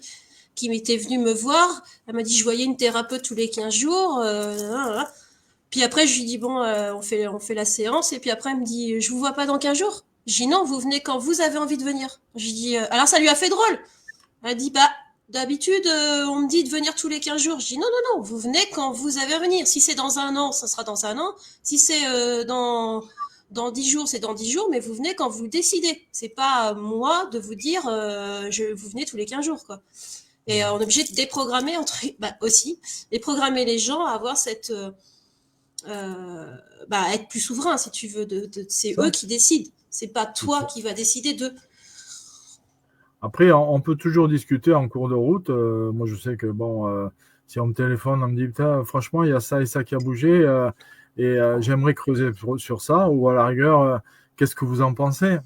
qui m'était venue me voir. Elle m'a dit, je voyais une thérapeute tous les 15 jours. Puis après, je lui dis, bon, on fait la séance. Et puis après, elle me dit, je vous vois pas dans 15 jours. Je dis, non, vous venez quand vous avez envie de venir. Je dis, alors ça lui a fait drôle. Elle dit, bah, d'habitude, on me dit de venir tous les 15 jours. Je dis, non, non, non, vous venez quand vous avez à venir. Si c'est dans un an, ça sera dans un an. Si c'est dans 10 jours, c'est dans 10 jours, mais vous venez quand vous décidez. C'est pas moi de vous dire, vous venez tous les 15 jours, quoi. Et on est obligé de déprogrammer aussi, déprogrammer les gens à avoir cette, être plus souverain, si tu veux. C'est eux qui décident. C'est pas toi qui va décider d'eux. Après, on peut toujours discuter en cours de route. Moi, je sais que si on me téléphone, on me dit, putain, franchement, il y a ça et ça qui a bougé, et j'aimerais creuser sur ça, ou à la rigueur, qu'est-ce que vous en pensez?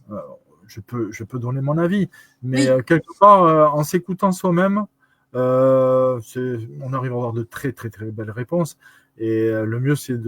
Je peux donner mon avis, mais quelque part, en s'écoutant soi-même, On arrive à avoir de très, très, très belles réponses. Et le mieux, c'est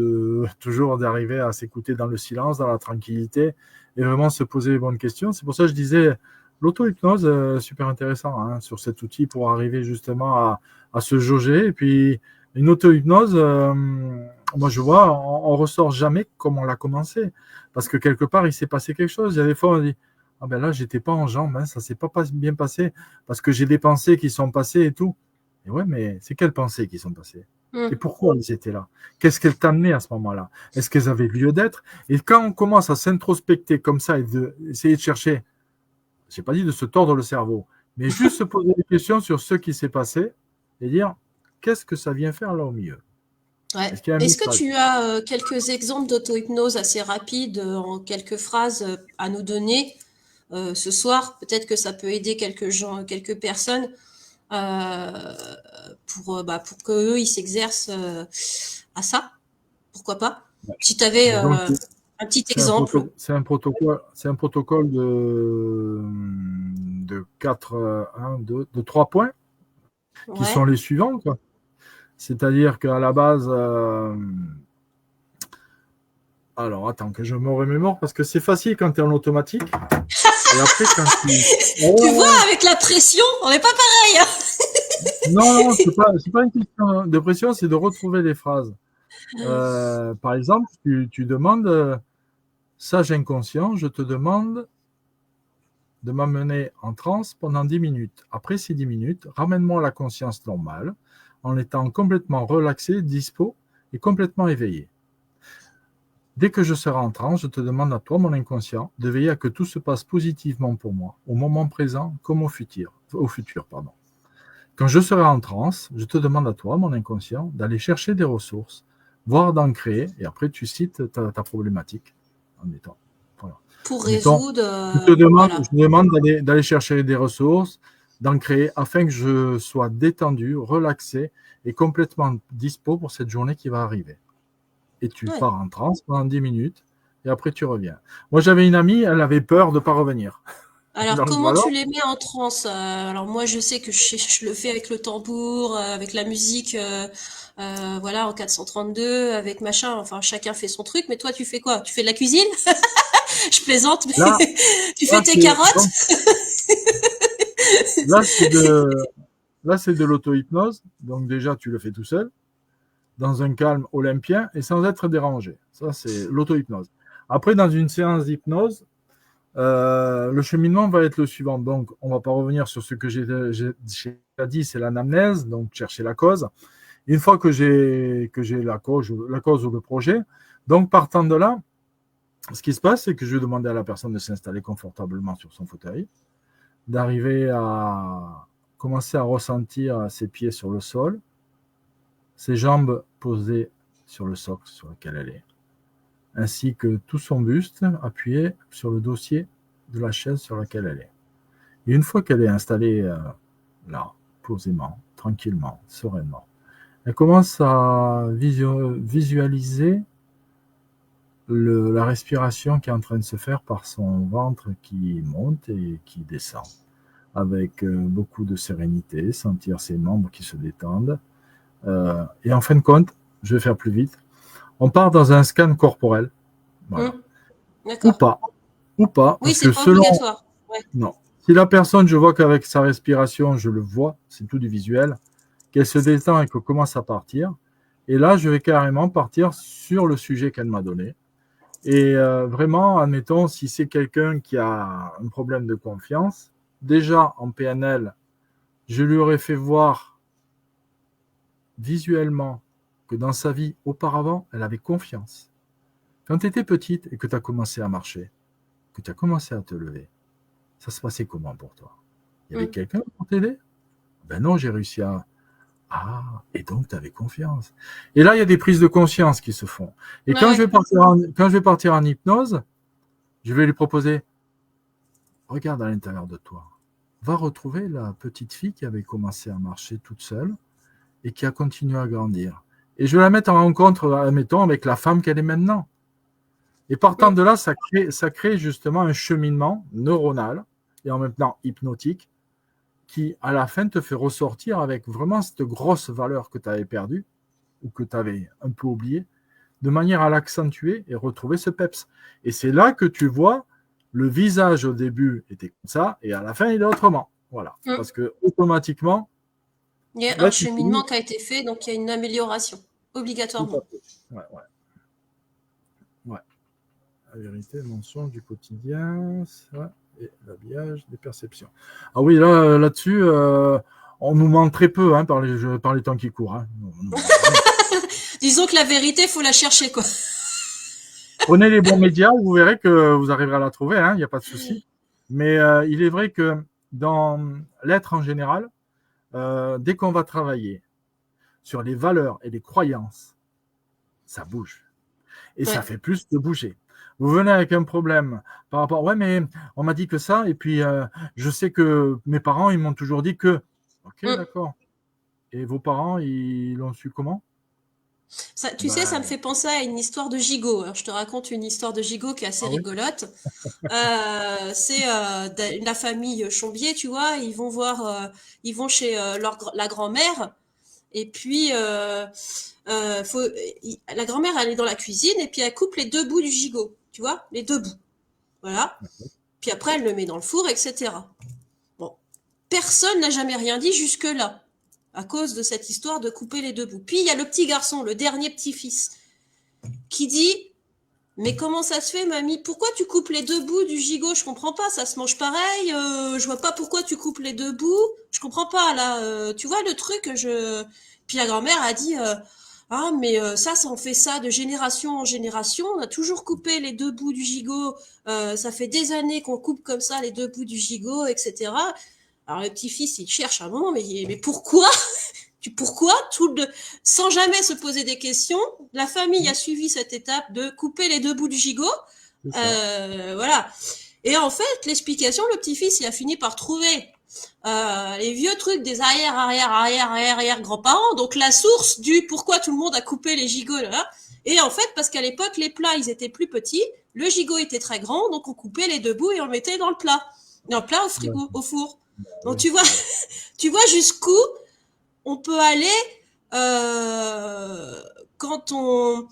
toujours d'arriver à s'écouter dans le silence, dans la tranquillité, et vraiment se poser les bonnes questions. C'est pour ça que je disais, l'auto-hypnose, super intéressant hein, sur cet outil pour arriver justement à se jauger. Et puis, une auto-hypnose, moi je vois, on ressort jamais comme on l'a commencé. Parce que quelque part, il s'est passé quelque chose. Il y a des fois, on dit, ah ben là, j'étais pas en jambes, hein, ça s'est pas bien passé, parce que j'ai des pensées qui sont passées et tout. Et ouais, mais c'est quelles pensées qui sont passées? Et pourquoi elles étaient là? Qu'est-ce qu'elles t'amenaient à ce moment-là? Est-ce qu'elles avaient lieu d'être? Et quand on commence à s'introspecter comme ça et d'essayer de chercher, j'ai pas dit de se tordre le cerveau, mais juste se poser des questions sur ce qui s'est passé et dire qu'est-ce que ça vient faire là au milieu? Ouais. Est-ce qu'il y a un Est-ce que message? tu as quelques exemples d'auto-hypnose assez rapides, en quelques phrases à nous donner ce soir? Peut-être que ça peut aider quelques gens, quelques personnes pour qu'eux, ils s'exercent à ça. Pourquoi pas? Si tu avais Disons que un petit c'est exemple. c'est un protocole de 3 points qui sont Ouais. les suivants, quoi. C'est-à-dire qu'à la base, alors attends que je me remémore parce que c'est facile quand tu es en automatique. Et après, quand Tu vois, avec la pression, on n'est pas pareil. Non, c'est pas une question de pression, c'est de retrouver les phrases. Par exemple, tu demandes, sage inconscient, je te demande de m'amener en transe pendant 10 minutes. Après ces 10 minutes, ramène-moi à la conscience normale en étant complètement relaxé, dispo et complètement éveillé. Dès que je serai en transe, je te demande à toi, mon inconscient, de veiller à que tout se passe positivement pour moi, au moment présent comme au futur. Quand je serai en transe, je te demande à toi, mon inconscient, d'aller chercher des ressources, voire d'en créer, et après tu cites ta problématique. Admettons, voilà. Pour Admettons, résoudre, je te demande d'aller chercher des ressources, d'en créer, afin que je sois détendu, relaxé et complètement dispo pour cette journée qui va arriver. Et tu Ouais. pars en transe pendant 10 minutes, et après tu reviens. Moi, j'avais une amie, elle avait peur de ne pas revenir. Alors, Donc comment voilà. tu les mets en transe? Alors, moi, je sais que je le fais avec le tambour, avec la musique, voilà, en 432, avec machin. Enfin, chacun fait son truc. Mais toi, tu fais quoi? Tu fais de la cuisine? Je plaisante, Là, mais tu fais là tes carottes? donc, là, c'est de, là, c'est de l'auto-hypnose. Donc déjà, tu le fais tout seul, dans un calme olympien et sans être dérangé. Ça, c'est l'auto-hypnose. Après, dans une séance d'hypnose, le cheminement va être le suivant. Donc, on ne va pas revenir sur ce que j'ai dit, c'est l'anamnèse, donc chercher la cause. Une fois que j'ai la cause ou le projet, donc partant de là, ce qui se passe, c'est que je vais demander à la personne de s'installer confortablement sur son fauteuil, d'arriver à commencer à ressentir ses pieds sur le sol, ses jambes posées sur le socle sur lequel elle est, ainsi que tout son buste appuyé sur le dossier de la chaise sur laquelle elle est. Et une fois qu'elle est installée là, posément, tranquillement, sereinement, elle commence à visualiser la respiration qui est en train de se faire par son ventre qui monte et qui descend, avec beaucoup de sérénité, sentir ses membres qui se détendent. Et en fin de compte, je vais faire plus vite, on part dans un scan corporel. Voilà. Ou D'accord. pas. Ou pas, Oui, parce que c'est pas selon... obligatoire. Ouais. Non. Si la personne, je vois qu'avec sa respiration, je le vois, c'est tout du visuel, qu'elle se détend et qu'elle commence à partir, et là, je vais carrément partir sur le sujet qu'elle m'a donné. Et vraiment, admettons, si c'est quelqu'un qui a un problème de confiance, déjà en PNL, je lui aurais fait voir visuellement que dans sa vie auparavant, elle avait confiance. Quand tu étais petite et que tu as commencé à marcher, que tu as commencé à te lever, ça se passait comment pour toi? Il y avait quelqu'un pour t'aider? Ben non, j'ai réussi à... Ah, et donc tu avais confiance. Et là, il y a des prises de conscience qui se font. Et quand je vais partir en hypnose, je vais lui proposer, regarde à l'intérieur de toi, va retrouver la petite fille qui avait commencé à marcher toute seule et qui a continué à grandir. Et je vais la mettre en rencontre, admettons, avec la femme qu'elle est maintenant. Et partant de là, ça crée justement un cheminement neuronal et en même temps hypnotique qui, à la fin, te fait ressortir avec vraiment cette grosse valeur que tu avais perdue ou que tu avais un peu oubliée, de manière à l'accentuer et retrouver ce peps. Et c'est là que tu vois le visage au début était comme ça et à la fin, il est autrement. Voilà. Parce que automatiquement, il y a là, un tu cheminement finis. qui a été fait, donc il y a une amélioration, Tout à obligatoirement. fait. Ouais, ouais. Ouais. La vérité, le mensonge du quotidien, ça, et l'habillage des perceptions. Ah oui, là-dessus, on nous ment très peu par les temps qui courent. Hein. On nous ment vraiment. Disons que la vérité, il faut la chercher, quoi. Prenez les bons médias, vous verrez que vous arriverez à la trouver, il n'y a pas de souci. Mais il est vrai que dans l'être en général, dès qu'on va travailler sur les valeurs et les croyances, ça bouge. Et ça Ouais. fait plus de bouger. Vous venez avec un problème par rapport, ouais, mais on m'a dit que ça, et puis je sais que mes parents, ils m'ont toujours dit que. Ok, Mm. d'accord. Et vos parents, ils l'ont su comment? Ça, tu sais, ça me Ben, fait penser à une histoire de gigot. Alors, je te raconte une histoire de gigot qui est assez ah oui, rigolote. C'est la famille Chombier, tu vois. Ils vont chez la grand-mère. Et puis, la grand-mère, elle est dans la cuisine et puis elle coupe les deux bouts du gigot, tu vois, les deux bouts. Voilà. Puis après, elle le met dans le four, etc. Bon, personne n'a jamais rien dit jusque-là, à cause de cette histoire de couper les deux bouts. Puis il y a le petit garçon, le dernier petit-fils, qui dit, mais comment ça se fait, mamie? Pourquoi tu coupes les deux bouts du gigot? Je comprends pas, ça se mange pareil. Je vois pas pourquoi tu coupes les deux bouts. Je comprends pas là. Tu vois le truc Puis la grand-mère a dit ah mais ça on fait ça de génération en génération. On a toujours coupé les deux bouts du gigot. Ça fait des années qu'on coupe comme ça les deux bouts du gigot, etc. Alors le petit-fils il cherche un moment, mais pourquoi? Pourquoi sans jamais se poser des questions, la famille a suivi cette étape de couper les deux bouts du gigot. c'est ça. Voilà. Et en fait, l'explication, le petit-fils, il a fini par trouver les vieux trucs des arrière grands-parents. Donc la source du pourquoi tout le monde a coupé les gigots là. Et en fait, parce qu'à l'époque, les plats, ils étaient plus petits, le gigot était très grand, donc on coupait les deux bouts et on le mettait dans le plat au Ouais, frigo, au four. Donc ouais, tu vois, tu vois jusqu'où on peut aller quand on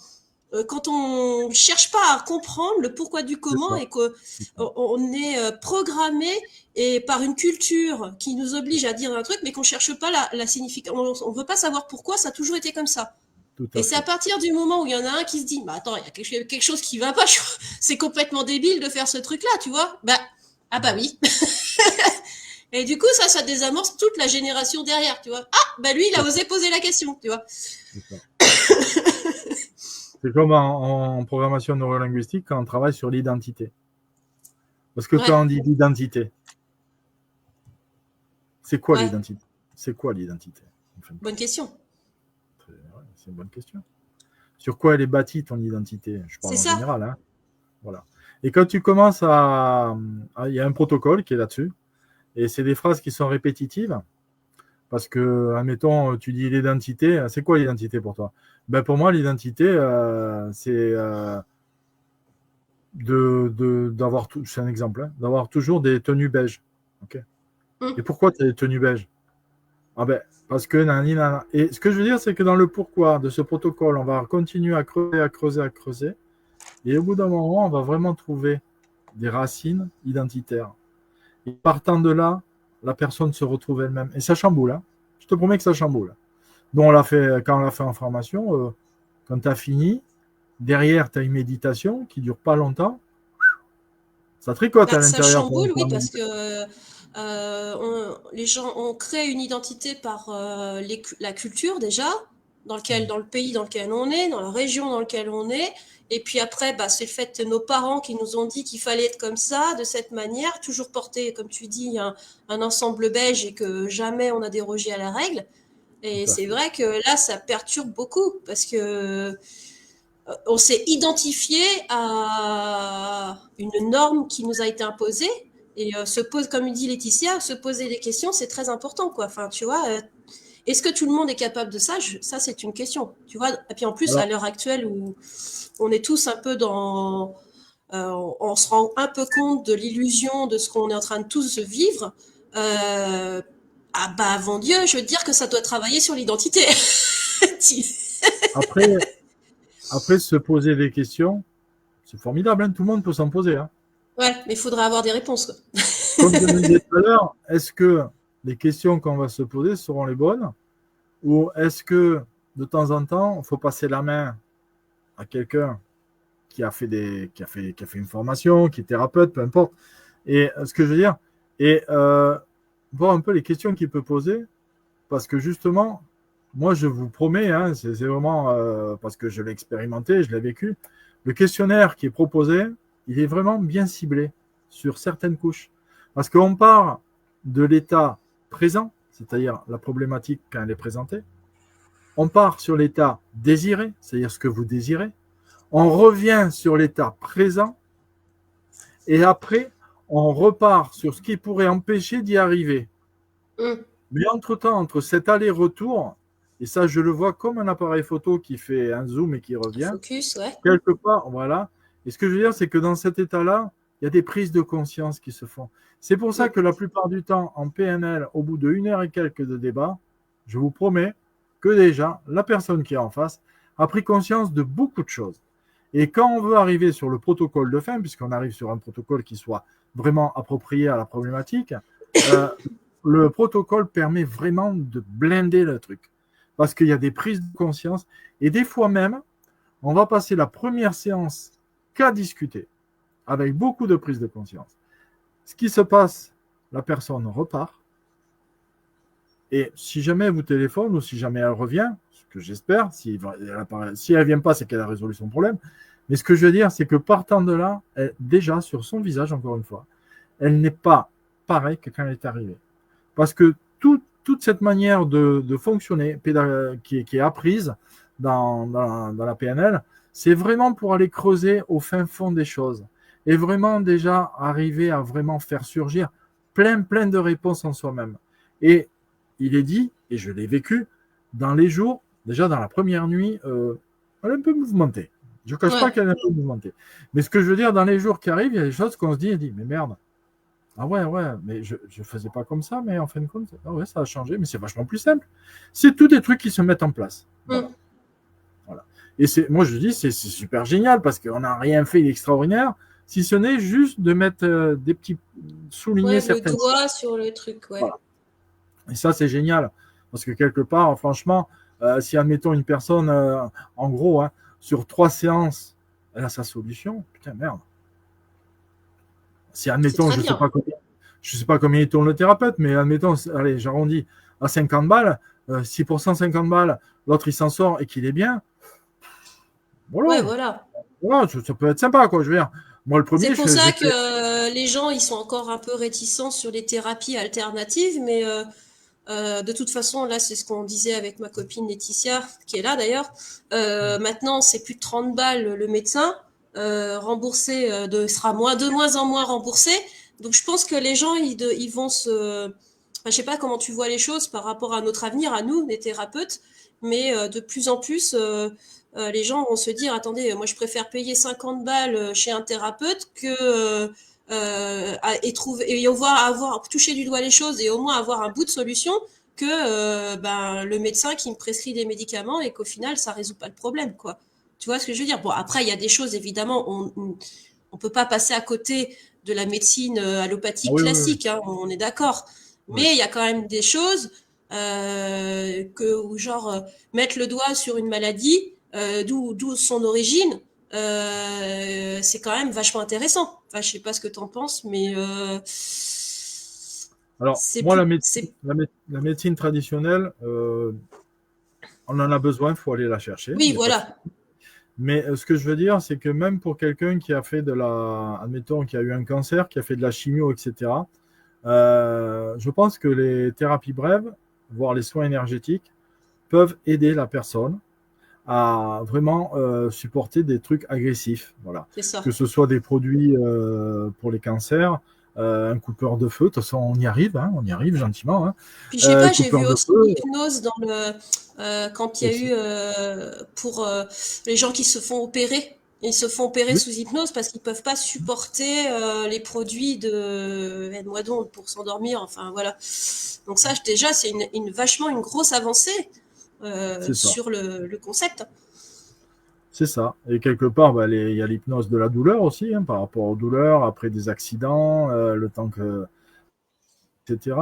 cherche pas à comprendre le pourquoi du c'est comment ça. et qu'on est programmé et par une culture qui nous oblige à dire un truc mais qu'on cherche pas la signification, on veut pas savoir pourquoi ça a toujours été comme ça. Tout Et à c'est à fait. partir du moment où il y en a un qui se dit bah attends, il y a quelque chose qui va pas, c'est complètement débile de faire ce truc là, tu vois. Ah bah oui. Et du coup, ça désamorce toute la génération derrière, tu vois. Ah, bah lui, il a C'est ça. osé poser la question, tu vois. C'est ça. C'est comme en programmation neurolinguistique quand on travaille sur l'identité. Parce que Ouais, quand on dit l'identité, c'est quoi ouais, l'identité? C'est quoi l'identité en fin de bonne compte? question. C'est une bonne question. Sur quoi elle est bâtie ton identité? Je parle C'est en ça. général. Hein. Voilà. Et quand tu commences il y a un protocole qui est là-dessus, et c'est des phrases qui sont répétitives, parce que, admettons, tu dis l'identité, c'est quoi l'identité pour toi? Ben pour moi, l'identité, c'est d'avoir, c'est un exemple, hein, d'avoir toujours des tenues beiges. Okay. Et Hum. pourquoi tu as des tenues beiges? Ah ben, parce que nani, nana. Et ce que je veux dire, c'est que dans le pourquoi de ce protocole, on va continuer à creuser, à creuser, à creuser. Et au bout d'un moment, on va vraiment trouver des racines identitaires. Et partant de là, la personne se retrouve elle-même. Et ça chamboule. Hein. Je te promets que ça chamboule. Donc, quand on l'a fait en formation, quand tu as fini, derrière, tu as une méditation qui dure pas longtemps. Ça tricote à Ça l'intérieur pendant chamboule, oui, la parce méditation. que les gens, on crée une identité par la culture déjà, dans le pays dans lequel on est, dans la région dans laquelle on est. Et puis après, bah, c'est le fait de nos parents qui nous ont dit qu'il fallait être comme ça, de cette manière, toujours porter, comme tu dis, un ensemble beige et que jamais on a dérogé à la règle. Et Tout à c'est fait. vrai que là, ça perturbe beaucoup parce que on s'est identifié à une norme qui nous a été imposée et comme dit Laetitia, se poser des questions, c'est très important, quoi. Enfin, tu vois, est-ce que tout le monde est capable de ça? Ça, c'est une question, tu vois. Et puis en plus, à Alors, l'heure actuelle où on est tous un peu on se rend un peu compte de l'illusion de ce qu'on est en train de tous vivre. Ah bah avant Dieu, je veux te dire que ça doit travailler sur l'identité. Après, après, se poser des questions, c'est formidable, hein, tout le monde peut s'en poser. Hein. Ouais, mais il faudra avoir des réponses, quoi. Comme je le disais tout à l'heure, est-ce que les questions qu'on va se poser seront les bonnes ou est-ce que de temps en temps, il faut passer la main à quelqu'un qui a fait une formation, qui est thérapeute, peu importe. Et ce que je veux dire, et voir un peu les questions qu'il peut poser, parce que justement, moi je vous promets, hein, c'est vraiment parce que je l'ai expérimenté, je l'ai vécu, le questionnaire qui est proposé, il est vraiment bien ciblé sur certaines couches. Parce qu'on part de l'état présent, c'est-à-dire la problématique quand elle est présentée, on part sur l'état désiré, c'est-à-dire ce que vous désirez, on revient sur l'état présent et après, on repart sur ce qui pourrait empêcher d'y arriver. Hum, Mais entre-temps, entre cet aller-retour, et ça, je le vois comme un appareil photo qui fait un zoom et qui revient, focus, ouais. quelque part, voilà. Et ce que je veux dire, c'est que dans cet état-là, il y a des prises de conscience qui se font. C'est pour ça Hum, que la plupart du temps, en PNL, au bout de 1 heure et quelques de débat, je vous promets que déjà, la personne qui est en face a pris conscience de beaucoup de choses. Et quand on veut arriver sur le protocole de fin, puisqu'on arrive sur un protocole qui soit vraiment approprié à la problématique, euh, le protocole permet vraiment de blinder le truc. Parce qu'il y a des prises de conscience. Et des fois même, on va passer la première séance qu'à discuter, avec beaucoup de prises de conscience. Ce qui se passe, la personne repart. Et si jamais vous téléphone ou si jamais elle revient, ce que j'espère, si elle ne vient pas, c'est qu'elle a résolu son problème. Mais ce que je veux dire, c'est que partant de là, déjà sur son visage, encore une fois, elle n'est pas pareille que quand elle est arrivée. Parce que toute cette manière de fonctionner qui est apprise dans la PNL, c'est vraiment pour aller creuser au fin fond des choses et vraiment déjà arriver à vraiment faire surgir plein de réponses en soi-même. Et il est dit, et je l'ai vécu, dans les jours, déjà dans la première nuit, elle est un peu mouvementée. Je ne cache pas Ouais. qu'elle est un peu mouvementée. Mais ce que je veux dire, dans les jours qui arrivent, il y a des choses qu'on se dit, mais merde, ah ouais, mais je ne faisais pas comme ça, mais en fin de compte, ah ouais, ça a changé, mais c'est vachement plus simple. C'est tous des trucs qui se mettent en place. Voilà. Hum. Voilà. Et moi, je dis, c'est super génial parce qu'on n'a rien fait d'extraordinaire, si ce n'est juste de mettre des petits. Souligner Ouais, le certaines choses. doigt sur le truc, ouais. Voilà. Et ça, c'est génial. Parce que quelque part, franchement, si admettons une personne, en gros, hein, sur 3 séances, elle a sa solution, putain, merde. Si C'est admettons, très je bien. sais pas combien il tourne le thérapeute, mais admettons, allez, j'arrondis à 50 balles, si pour 150 balles, l'autre il s'en sort et qu'il est bien, Ouais, voilà, voilà. voilà ça peut être sympa, quoi. Je veux dire, moi le C'est premier, pour ça j'ai que fait. les gens, ils sont encore un peu réticents sur les thérapies alternatives, mais de toute façon, là, c'est ce qu'on disait avec ma copine Laetitia, qui est là d'ailleurs. Maintenant, c'est plus de 30 balles le médecin, remboursé, sera de moins en moins remboursé. Donc, je pense que les gens, ils vont se... Enfin, je sais pas comment tu vois les choses par rapport à notre avenir, à nous, les thérapeutes, mais de plus en plus, les gens vont se dire, attendez, moi, je préfère payer 50 balles chez un thérapeute que... et avoir touché du doigt les choses et au moins avoir un bout de solution que le médecin qui me prescrit des médicaments et qu'au final ça résout pas le problème, quoi. Tu vois ce que je veux dire? Bon, après il y a des choses évidemment, on peut pas passer à côté de la médecine Ah allopathique oui, oui, classique, hein, on est d'accord, oui. mais il y a quand même des choses genre mettre le doigt sur une maladie, d'où son origine, c'est quand même vachement intéressant. Enfin, je sais pas ce que t'en penses, mais Alors, c'est moi, plus, c'est, la médecine traditionnelle, on en a besoin, il faut aller la chercher. Il oui, y a pas de... voilà, Mais ce que je veux dire, c'est que même pour quelqu'un qui a fait admettons, qui a eu un cancer, qui a fait de la chimio, etc., je pense que les thérapies brèves, voire les soins énergétiques, peuvent aider la personne à vraiment supporter des trucs agressifs. Voilà. c'est Que ça. ce soit des produits pour les cancers, un coupeur de feu, de toute façon hein, on y arrive gentiment. Hein. Puis je sais pas, j'ai Coupeur vu de aussi feu l'hypnose quand il y a aussi. eu pour les gens qui se font opérer. Ils se font opérer Oui, sous hypnose parce qu'ils peuvent pas supporter les produits de aide-moi donc pour s'endormir. Enfin voilà. Donc ça déjà c'est vachement une grosse avancée c'est ça. sur le concept. C'est ça. Et quelque part, bah, il y a l'hypnose de la douleur aussi, hein, par rapport aux douleurs, après des accidents, le temps que, etc.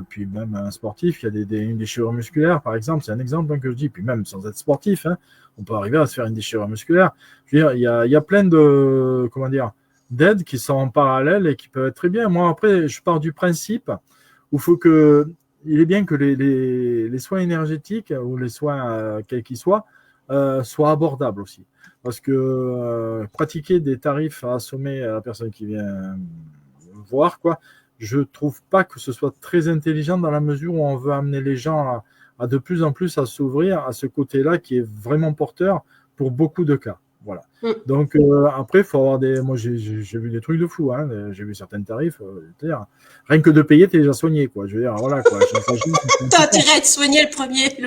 Puis même un sportif, il y a une déchirure musculaire, par exemple, c'est un exemple, hein, que je dis. Puis même sans être sportif, hein, on peut arriver à se faire une déchirure musculaire. Je veux dire, il y a plein de, comment dire, d'aides qui sont en parallèle et qui peuvent être très bien. Moi, après, je pars du principe où il est bien que les soins énergétiques ou les soins, quels qu'ils soient abordables aussi. Parce que pratiquer des tarifs à assommer à la personne qui vient voir, quoi, je trouve pas que ce soit très intelligent dans la mesure où on veut amener les gens à de plus en plus à s'ouvrir à ce côté-là qui est vraiment porteur pour beaucoup de cas. Voilà. Mm. Donc après, il faut avoir des. Moi, j'ai vu des trucs de fou. Hein. J'ai vu certains tarifs. Rien que de payer, t'es déjà soigné, quoi. Je veux dire, voilà, quoi. T'as intérêt à te soigner le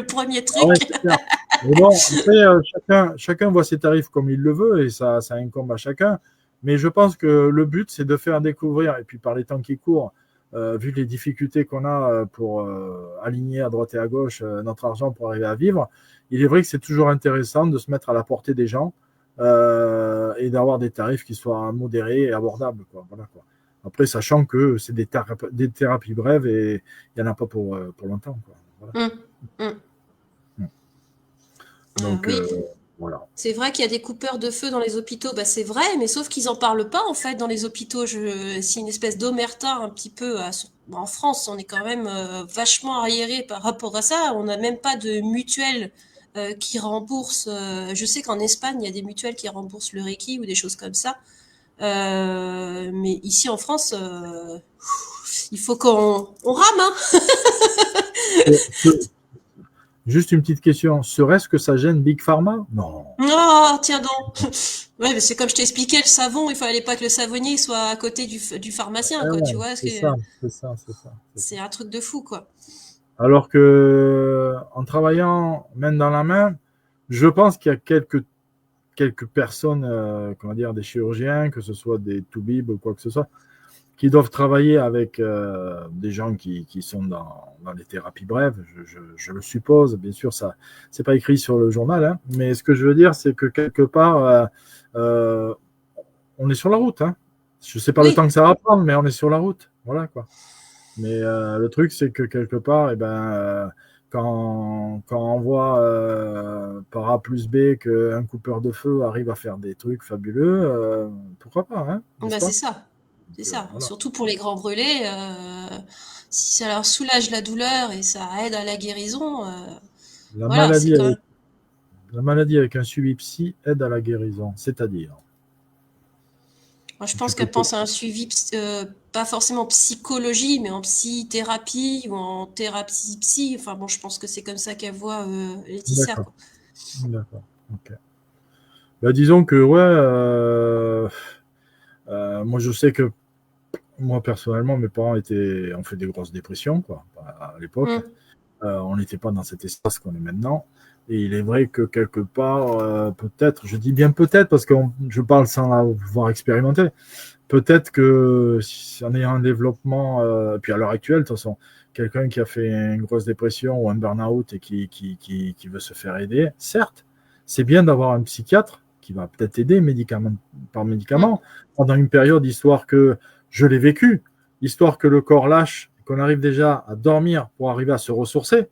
premier Ah ouais, truc. c'est clair. Mais bon, après, chacun voit ses tarifs comme il le veut et ça incombe à chacun. Mais je pense que le but, c'est de faire découvrir, et puis par les temps qui courent, vu les difficultés qu'on a pour aligner à droite et à gauche notre argent pour arriver à vivre, il est vrai que c'est toujours intéressant de se mettre à la portée des gens et d'avoir des tarifs qui soient modérés et abordables, quoi. Voilà, quoi. Après, sachant que c'est des thérapies brèves et il n'y en a pas pour longtemps, quoi. Voilà. Mm. Mm. Donc, Oui. voilà. C'est vrai qu'il y a des coupeurs de feu dans les hôpitaux, bah c'est vrai, mais sauf qu'ils en parlent pas en fait dans les hôpitaux. C'est une espèce d'omerta un petit peu. En France, on est quand même vachement arriéré par rapport à ça. On n'a même pas de mutuelle qui rembourse. Je sais qu'en Espagne, il y a des mutuelles qui remboursent le Reiki ou des choses comme ça. Mais ici en France, il faut qu'on rame, hein. Juste une petite question. Serait-ce que ça gêne Big Pharma? Non. Oh, tiens donc. Ouais, mais c'est comme je t'ai expliqué, le savon, il fallait pas que le savonnier soit à côté du pharmacien, Ah quoi, tu ouais, vois, parce c'est que ça, c'est ça, c'est ça, c'est ça. c'est un truc de fou, quoi. Alors que en travaillant main dans la main, je pense qu'il y a quelques personnes, comment dire, des chirurgiens, que ce soit des toubibs ou quoi que ce soit, qui doivent travailler avec des gens qui sont dans les thérapies brèves, je le suppose. Bien sûr, ça, c'est pas écrit sur le journal, hein, mais ce que je veux dire, c'est que quelque part, euh, on est sur la route. Hein. Je sais pas le Oui, temps que ça va prendre, mais on est sur la route. Voilà, quoi. Mais le truc, c'est que quelque part, eh ben, quand on voit par A plus B qu'un coupeur de feu arrive à faire des trucs fabuleux, pourquoi pas, hein, n'est-ce bah c'est pas? ça, c'est Donc, ça. voilà. Surtout pour les grands brûlés, si ça leur soulage la douleur et ça aide à la guérison, La voilà, c'est maladie quand avec, même. la maladie avec un suivi psy aide à la guérison, c'est-à-dire, Moi, je tu pense peux qu'elle te... pense à un suivi, pas forcément en psychologie, mais en psy-thérapie ou en thérapie psy. Enfin bon, je pense que c'est comme ça qu'elle voit Laetitia, D'accord, quoi. d'accord, ok. Bah, disons que, ouais, moi je sais que moi personnellement, mes parents ont fait des grosses dépressions, quoi, à l'époque. Mm. On n'était pas dans cet espace qu'on est maintenant. Et il est vrai que quelque part, peut-être, je dis bien peut-être parce que je parle sans l'avoir expérimenté, peut-être que en ayant un développement, puis à l'heure actuelle, de toute façon, quelqu'un qui a fait une grosse dépression ou un burn-out et qui veut se faire aider, certes, c'est bien d'avoir un psychiatre qui va peut-être aider par Mm. médicament pendant une période, histoire que je l'ai vécu, histoire que le corps lâche, qu'on arrive déjà à dormir pour arriver à se ressourcer.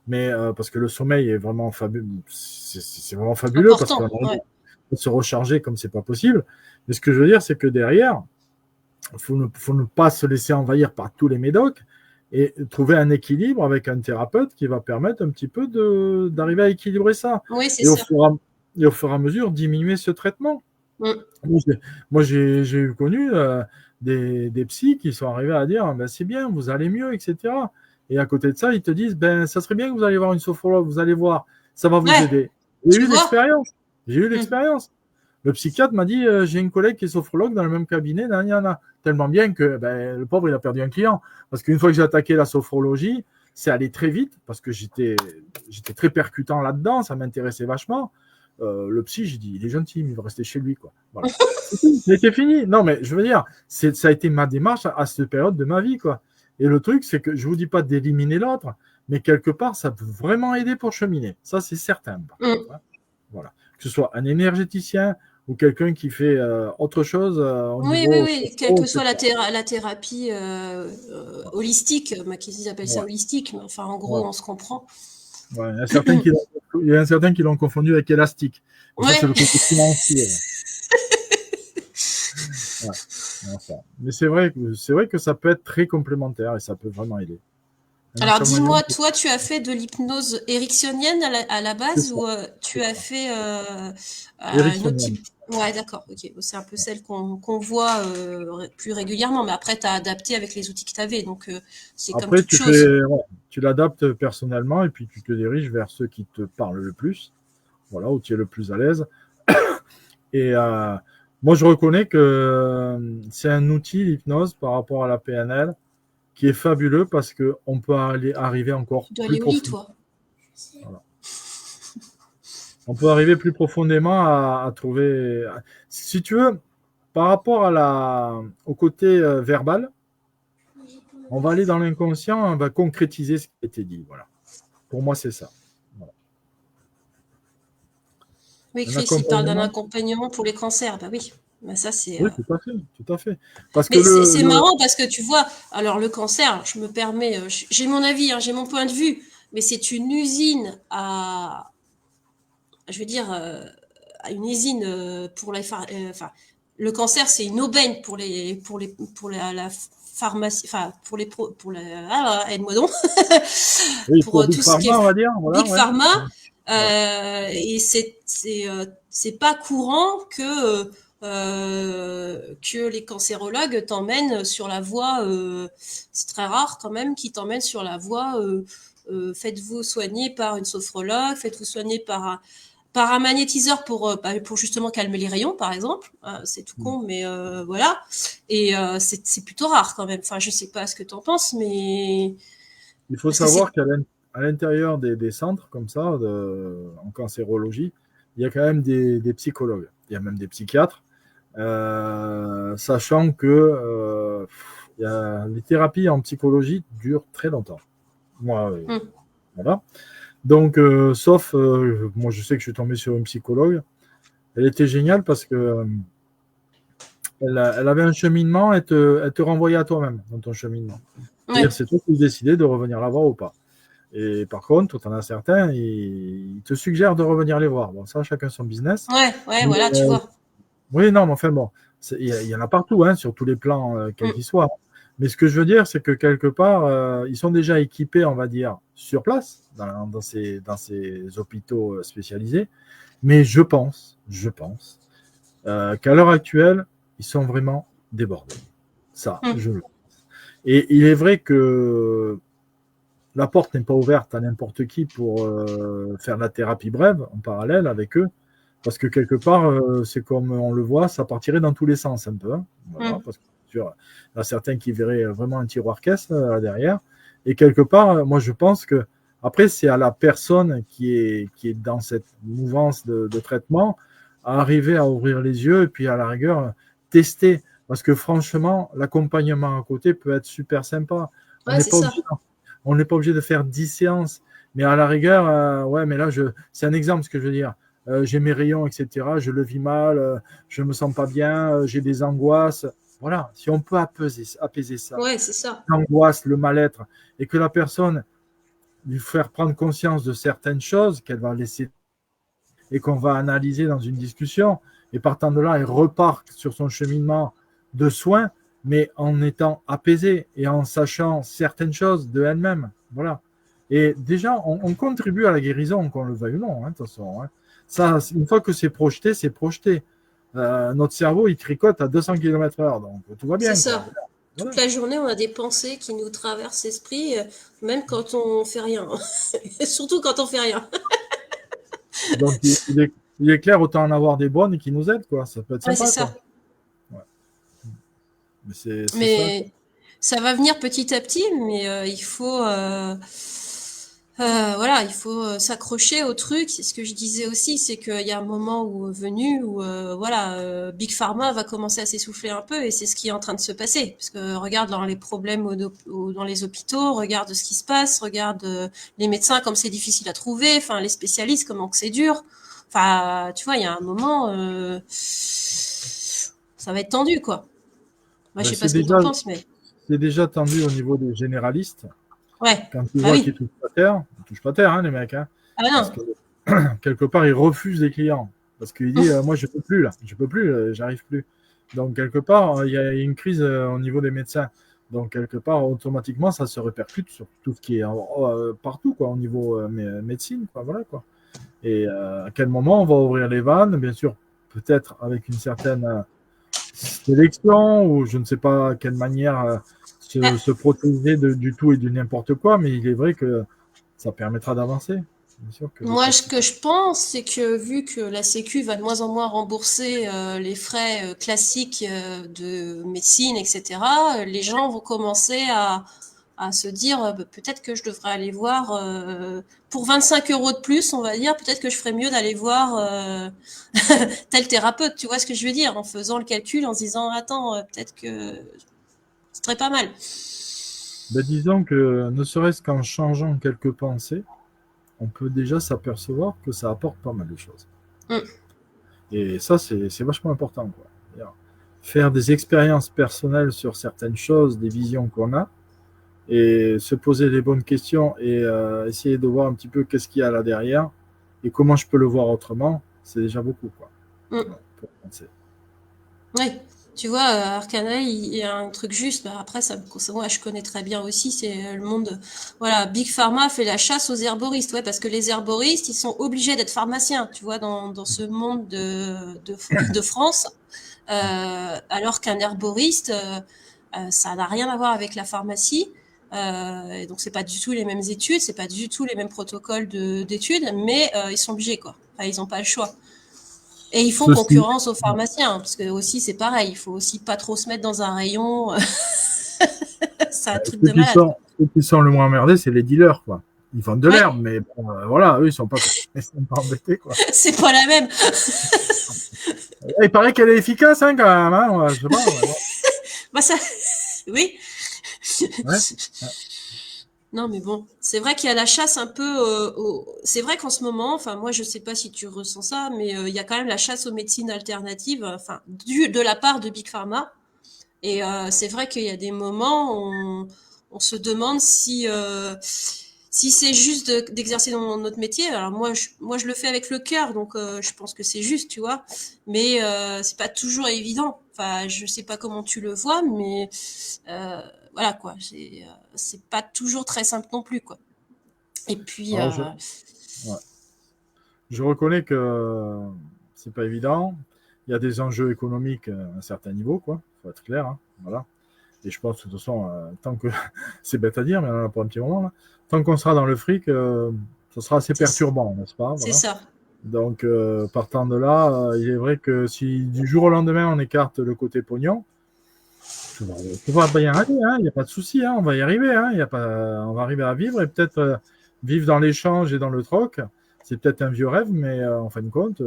Mais parce que le sommeil est vraiment fabuleux, c'est vraiment fabuleux parce qu'on Important, arrive ouais. à se recharger comme c'est pas possible. Mais ce que je veux dire, c'est que derrière, faut ne pas se laisser envahir par tous les médocs et trouver un équilibre avec un thérapeute qui va permettre un petit peu d'arriver à équilibrer ça. Oui, c'est Et au ça. fur et, au fur et à mesure, diminuer ce traitement. Mm. Moi, j'ai eu connu des psys qui sont arrivés à dire ben, c'est bien, vous allez mieux, etc. Et à côté de ça, ils te disent ben, ça serait bien que vous allez voir une sophrologue, vous allez voir, ça va vous Ouais, aider. J'ai tu eu vois? l'expérience. J'ai eu Mm. l'expérience. Le psychiatre m'a dit j'ai une collègue qui est sophrologue dans le même cabinet, il y en a tellement bien que ben, le pauvre il a perdu un client. Parce qu'une fois que j'ai attaqué la sophrologie, c'est allé très vite parce que j'étais très percutant là-dedans, ça m'intéressait vachement. Le psy, j'ai dit, il est gentil, mais il va rester chez lui, quoi. Voilà. C'était fini. Non, mais je veux dire, ça a été ma démarche à cette période de ma vie, quoi. Et le truc, c'est que je vous dis pas d'éliminer l'autre, mais quelque part, ça peut vraiment aider pour cheminer. Ça, c'est certain. Par contre, hein. Voilà. Que ce soit un énergéticien ou quelqu'un qui fait autre chose au Oui, niveau quelle que sophro, soit etc. la thérapie holistique, qu'ils appellent ça Ouais. holistique, mais enfin, en gros, Ouais. on se comprend. Ouais. Il y a certains qui l'ont confondu avec élastique. Mais ça, c'est Ouais, le côté financier. Ouais. Non, ça. Mais c'est vrai que ça peut être très complémentaire et ça peut vraiment aider. Un alors chamagnon, dis-moi, toi, tu as fait de l'hypnose ericksonienne à la c'est base ça. ou tu C'est as ça. fait une autre Ericksonienne. type? Ouais, d'accord, ok. C'est un peu celle qu'on voit plus régulièrement, mais après, tu as adapté avec les outils que tu avais, donc c'est comme Après, toute chose. ouais, tu l'adaptes personnellement et puis tu te diriges vers ceux qui te parlent le plus, voilà, où tu es le plus à l'aise. Et moi, je reconnais que c'est un outil, l'hypnose, par rapport à la PNL, qui est fabuleux parce qu'on peut arriver encore Tu dois plus aller au lit, profond. toi. Voilà. On peut arriver plus profondément à trouver. Si tu veux, par rapport au côté verbal, on va aller dans l'inconscient, on va concrétiser ce qui a été dit. Voilà. Pour moi, c'est ça. Voilà. Oui, Un Chris, il parle d'un accompagnement. accompagnement pour les cancers. Bah oui, bah ça c'est. Oui, tout à fait, tout à fait. Parce que Mais c'est marrant parce que tu vois, alors le cancer, je me permets, j'ai mon avis, hein, j'ai mon point de vue, mais c'est une usine je veux dire, à une usine pour enfin, le cancer, c'est une aubaine pour la pharmacie, enfin, pour la, aide-moi donc, oui, pour pour Big tout ce qui Pharma, est on va dire, voilà, Big ouais. Pharma, Ouais. et c'est pas courant que les cancérologues t'emmènent sur la voie, c'est très rare quand même, qu'ils t'emmènent sur la voie, faites-vous soigner par une sophrologue, faites-vous soigner par un magnétiseur pour justement calmer les rayons, par exemple. C'est tout con, mais voilà. Et c'est plutôt rare quand même. Enfin, je sais pas ce que tu en penses, mais Il faut parce que c'est savoir qu'à l'intérieur des centres comme ça, en cancérologie, il y a quand même des psychologues. Il y a même des psychiatres. Sachant que les thérapies en psychologie durent très longtemps. Moi, voilà. Donc, sauf, moi, je sais que je suis tombé sur une psychologue. Elle était géniale parce que elle avait un cheminement, elle te renvoyait à toi-même dans ton cheminement. C'est-à-dire, ouais, c'est toi qui décidais de revenir la voir ou pas. Et par contre, tu en as certains, ils te suggèrent de revenir les voir. Bon, ça, chacun son business. ouais, Mais, voilà, tu vois. oui, non, mais enfin bon, il y en a partout, hein, sur tous les plans, quels qu'ils soient. Mais ce que je veux dire, c'est que quelque part, ils sont déjà équipés, on va dire, sur place, dans ces hôpitaux spécialisés. Mais je pense qu'à l'heure actuelle, ils sont vraiment débordés. Ça, je le pense. Et il est vrai que la porte n'est pas ouverte à n'importe qui pour faire la thérapie brève en parallèle avec eux. Parce que quelque part, c'est comme on le voit, ça partirait dans tous les sens un peu. Hein. Voilà, parce que il y en a certains qui verraient vraiment un tiroir caisse derrière. Et quelque part, moi je pense que après, c'est à la personne qui est dans cette mouvance de traitement à arriver à ouvrir les yeux et puis à la rigueur, tester. Parce que franchement, l'accompagnement à côté peut être super sympa. On Ouais, n'est c'est pas ça. obligé, on n'est pas obligé de faire 10 séances. Mais à la rigueur, ouais, mais là, c'est un exemple ce que je veux dire. J'ai mes rayons, etc. Je le vis mal, je me sens pas bien, j'ai des angoisses. Voilà, si on peut apaiser ça, Ouais, c'est ça. l'angoisse, le mal-être, et que la personne lui faire prendre conscience de certaines choses qu'elle va laisser et qu'on va analyser dans une discussion, et partant de là, elle repart sur son cheminement de soins, mais en étant apaisée et en sachant certaines choses de elle-même. Voilà. Et déjà, on contribue à la guérison, qu'on le veuille ou non, hein, de toute façon. Hein. Ça, une fois que c'est projeté, c'est projeté. Notre cerveau, il tricote à 200 km/h, donc tout va C'est bien, quoi. ça. Toute Voilà. la journée, on a des pensées qui nous traversent l'esprit, même quand on fait rien. Surtout quand on fait rien. Donc, il est clair, autant en avoir des bonnes qui nous aident, quoi. Ça peut être Ouais, c'est sympa, quoi. ça. Ouais. Mais c'est ça. Mais ça va venir petit à petit, mais il faut. Voilà, il faut s'accrocher au truc. C'est ce que je disais aussi, c'est qu'il y a un moment venu où voilà, Big Pharma va commencer à s'essouffler un peu et c'est ce qui est en train de se passer. Parce que regarde dans les problèmes dans les hôpitaux, regarde ce qui se passe, regarde les médecins comme c'est difficile à trouver, enfin les spécialistes comment que c'est dur. Enfin, tu vois, il y a un moment, ça va être tendu quoi. Moi, je Ben, sais pas ce que t'en penses, mais c'est déjà tendu au niveau des généralistes. ouais, Quand tu bah vois oui. qu'ils touchent pas terre, hein, les mecs. Hein, Ah bah parce non. que quelque part, ils refusent les clients. Parce qu'ils disent, moi, je peux plus, là. Je peux plus, j'arrive plus. Donc, quelque part, il y a une crise au niveau des médecins. Donc, quelque part, automatiquement, ça se répercute sur tout ce qui est partout, quoi, au niveau médecine, quoi, voilà, quoi. Et à quel moment on va ouvrir les vannes? Bien sûr, peut-être avec une certaine sélection ou je ne sais pas quelle manière Ah, se protéger du tout et du n'importe quoi, mais il est vrai que ça permettra d'avancer. Bien sûr que moi, ce petit. que je pense, c'est que vu que la Sécu va de moins en moins rembourser les frais classiques de médecine, etc., les gens vont commencer à se dire bah, peut-être que je devrais aller voir pour 25 euros de plus, on va dire, peut-être que je ferais mieux d'aller voir tel thérapeute. Tu vois ce que je veux dire? En faisant le calcul, en se disant attends, peut-être que ce serait pas mal. Ben, disons que ne serait-ce qu'en changeant quelques pensées, on peut déjà s'apercevoir que ça apporte pas mal de choses. Mm. Et ça, c'est vachement important, quoi. C'est-à-dire faire des expériences personnelles sur certaines choses, des visions qu'on a, et se poser les bonnes questions et essayer de voir un petit peu qu'est-ce qu'il y a là derrière et comment je peux le voir autrement, c'est déjà beaucoup, quoi. Mm. Voilà, pour commencer. Oui, tu vois, Arcana, il y a un truc juste. Bah, après, moi, je connais très bien aussi. C'est le monde. Voilà, Big Pharma fait la chasse aux herboristes, ouais, parce que les herboristes, ils sont obligés d'être pharmaciens, tu vois, dans ce monde de Île-de-France, alors qu'un herboriste, ça n'a rien à voir avec la pharmacie. Et donc c'est pas du tout les mêmes études, c'est pas du tout les mêmes protocoles d'études, mais ils sont obligés quoi. Enfin, ils n'ont pas le choix. Et ils font Ceci, concurrence aux pharmaciens, hein, parce que aussi c'est pareil, il faut aussi pas trop se mettre dans un rayon, c'est un truc de malade, quoi. ceux qui sont le moins emmerdés, c'est les dealers, quoi. Ils vendent de Ouais, l'herbe, mais bon, voilà, eux, ils sont pas embêtés, quoi. c'est pas la même. Il paraît qu'elle est efficace, hein, quand même, hein, ouais, je sais pas, ouais, Bah ça, oui. ouais. Ouais. Non, mais bon, c'est vrai qu'il y a la chasse un peu. C'est vrai qu'en ce moment, enfin moi je sais pas si tu ressens ça, mais il y a quand même la chasse aux médecines alternatives, enfin de la part de Big Pharma. Et c'est vrai qu'il y a des moments où on se demande si c'est juste d'exercer dans notre métier. Alors moi je le fais avec le cœur, donc je pense que c'est juste, tu vois. Mais c'est pas toujours évident. Enfin, je sais pas comment tu le vois, mais euh, voilà quoi. C'est pas toujours très simple non plus, quoi. Et puis Alors, ouais. Je reconnais que c'est pas évident. Il y a des enjeux économiques à un certain niveau, quoi. Faut être clair, hein, voilà. Et je pense que de toute façon, tant que c'est bête à dire, mais on en a pour un petit moment là, tant qu'on sera dans le fric, ça sera assez c'est perturbant, n'est-ce pas? c'est Voilà. ça. Donc, partant de là, il est vrai que si du jour au lendemain on écarte le côté pognon, on va y arriver, hein, il n'y a pas de souci, hein, on va y arriver, hein, il y a pas, on va arriver à vivre et peut-être vivre dans l'échange et dans le troc. C'est peut-être un vieux rêve, mais en fin de compte,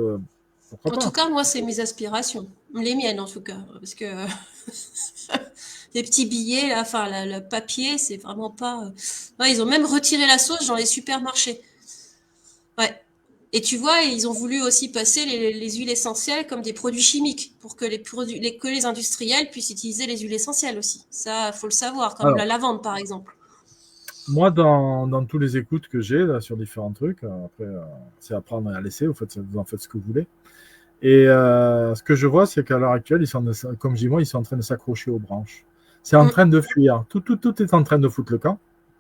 pourquoi En tout pas? cas, moi, c'est mes aspirations. Les miennes, en tout cas. Parce que les petits billets, là, enfin, le papier, c'est vraiment pas. Ouais, ils ont même retiré la sauce dans les supermarchés. Ouais. Et tu vois, ils ont voulu aussi passer les huiles essentielles comme des produits chimiques pour que que les industriels puissent utiliser les huiles essentielles aussi. Ça, faut le savoir, comme la Alors, lavande, par exemple. moi, dans tous les écoutes que j'ai là, sur différents trucs, après, c'est à prendre et à laisser, vous en faites ce que vous voulez. Et ce que je vois, c'est qu'à l'heure actuelle, comme je dis moi, ils sont en train de s'accrocher aux branches. C'est en Mm, train de fuir. Tout est en train de foutre le camp.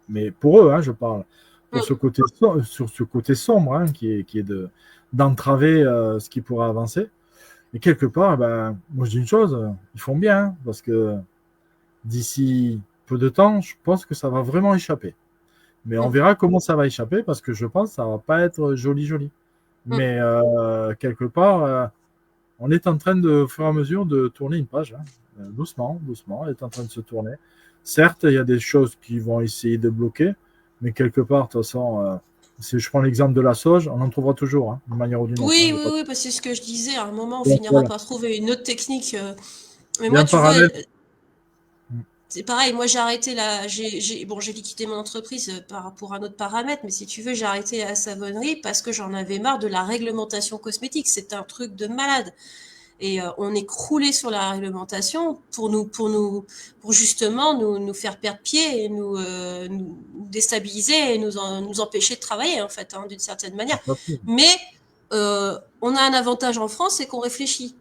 Mais pour eux, hein, je parle. Pour ce mm. côté, sur ce côté sombre, hein, qui est d'entraver ce qui pourrait avancer. Et quelque part, ben, moi je dis une chose, ils font bien, hein, parce que d'ici peu de temps, je pense que ça va vraiment échapper. Mais on Mm, verra comment ça va échapper, parce que je pense que ça va pas être joli, joli. mm. Mais quelque part, on est en train de, au fur et à mesure, de tourner une page, hein. Doucement, doucement, elle est en train de se tourner. Certes, il y a des choses qui vont essayer de bloquer, Mais quelque part, de toute façon, si je prends l'exemple de la sauge, on en trouvera toujours, hein, d'une manière ou d'une autre. Oui, Hein, oui, oui, parce que c'est ce que je disais. À un moment, on donc, finira voilà. par trouver une autre technique. Mais Il y a moi, un tu vois, parallèle. c'est pareil. Moi, j'ai arrêté bon, j'ai liquidé mon entreprise pour un autre paramètre, mais si tu veux, j'ai arrêté la savonnerie parce que j'en avais marre de la réglementation cosmétique. C'est un truc de malade. Et on est croulé sur la réglementation pour justement nous faire perdre pied et nous déstabiliser et nous empêcher de travailler en fait, hein, d'une certaine manière. Mais on a un avantage en France, c'est qu'on réfléchit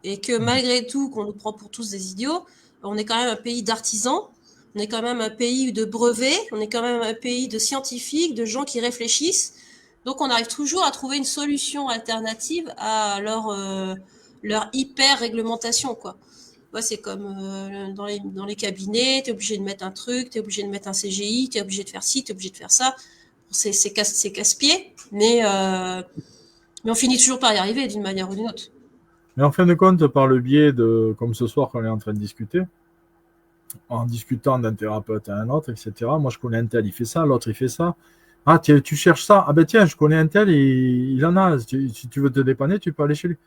et que malgré tout, qu'on nous prend pour tous des idiots, on est quand même un pays d'artisans, on est quand même un pays de brevets, on est quand même un pays de scientifiques, de gens qui réfléchissent. Donc on arrive toujours à trouver une solution alternative à leur hyper réglementation, quoi. Ouais, c'est comme dans les cabinets, tu es obligé de mettre un truc, tu es obligé de mettre un CGI, tu es obligé de faire ci, tu es obligé de faire ça. C'est casse-pied, mais on finit toujours par y arriver d'une manière ou d'une autre. Mais en fin de compte, par le biais de, comme ce soir qu'on est en train de discuter, en discutant d'un thérapeute à un autre, etc. Moi, je connais un tel, il fait ça, l'autre, il fait ça. Ah, tu cherches ça. Ah ben tiens, je connais un tel, il en a. Si tu veux te dépanner, tu peux aller chez lui.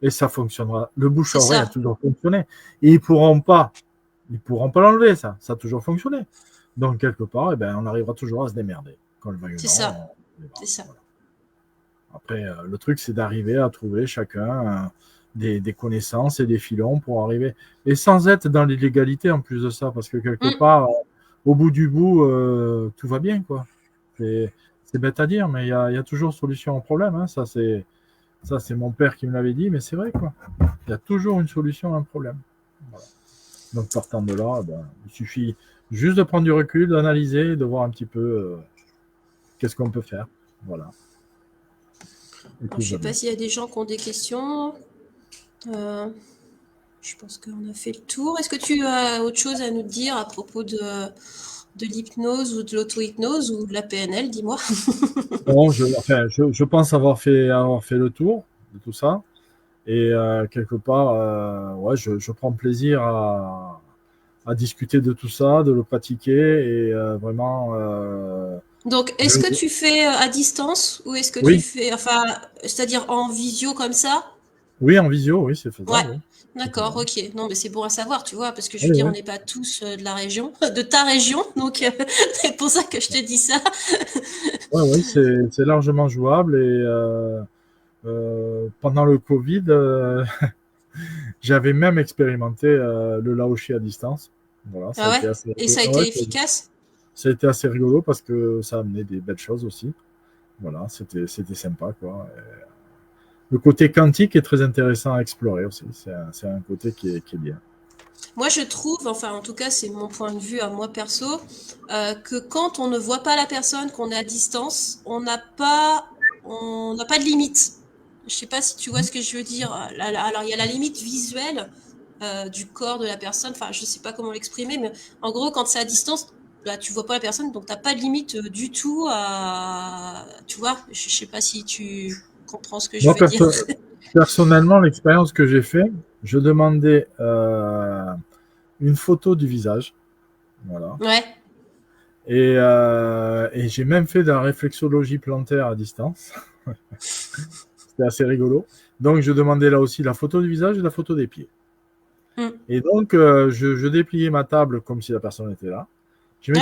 Et ça fonctionnera. Le bouche à oreille a toujours fonctionné. Et ils pourront pas l'enlever, ça. Ça a toujours fonctionné. Donc, quelque part, eh ben, on arrivera toujours à se démerder. Quand le veuille ou non. C'est ça. Voilà. Après, le truc, c'est d'arriver à trouver chacun des connaissances et des filons pour arriver. Et sans être dans l'illégalité en plus de ça, parce que quelque part, au bout du bout, tout va bien, quoi. C'est bête à dire, mais il y a toujours solution au problème. Hein. Ça, c'est mon père qui me l'avait dit, mais c'est vrai, quoi. Il y a toujours une solution à un problème. Voilà. Donc, partant de là, ben, il suffit juste de prendre du recul, d'analyser, de voir un petit peu qu'est-ce qu'on peut faire. Voilà. Alors, je ne sais pas s'il y a des gens qui ont des questions. Je pense qu'on a fait le tour. Est-ce que tu as autre chose à nous dire à propos de l'hypnose ou de l'auto-hypnose ou de la PNL, dis-moi. Bon, je pense avoir fait le tour de tout ça. Et quelque part, ouais, je prends plaisir à discuter de tout ça, de le pratiquer et vraiment. Donc, est-ce que tu fais à distance ou est-ce que tu fais, enfin, c'est-à-dire en visio comme ça? Oui, en visio, oui, c'est faisable. Ouais, oui. d'accord, ok. Non, mais c'est bon à savoir, tu vois, parce que je veux dire, on n'est pas tous de la région, de ta région, donc c'est pour ça que je te dis ça. Oui, c'est largement jouable et pendant le Covid, j'avais même expérimenté le Laoshi à distance. Voilà, Ah ouais? Et ça a été efficace? Ça a été assez rigolo parce que ça a amené des belles choses aussi. Voilà, c'était sympa, quoi. Et le côté quantique est très intéressant à explorer aussi. C'est un côté qui est bien. Moi, je trouve, enfin, en tout cas, c'est mon point de vue à moi perso, que quand on ne voit pas la personne, qu'on est à distance, on n'a pas de limite. Je sais pas si tu vois ce que je veux dire. Alors, il y a la limite visuelle du corps de la personne. Enfin, je sais pas comment l'exprimer, mais en gros, quand c'est à distance, bah, tu vois pas la personne, donc t'as pas de limite du tout à, tu vois. Je sais pas si tu comprends ce que je veux dire. Personnellement, l'expérience que j'ai fait, je demandais une photo du visage. Voilà. Ouais. Et j'ai même fait de la réflexologie plantaire à distance. C'était assez rigolo. Donc, je demandais là aussi la photo du visage et la photo des pieds. Et donc, je dépliais ma table comme si la personne était là. Je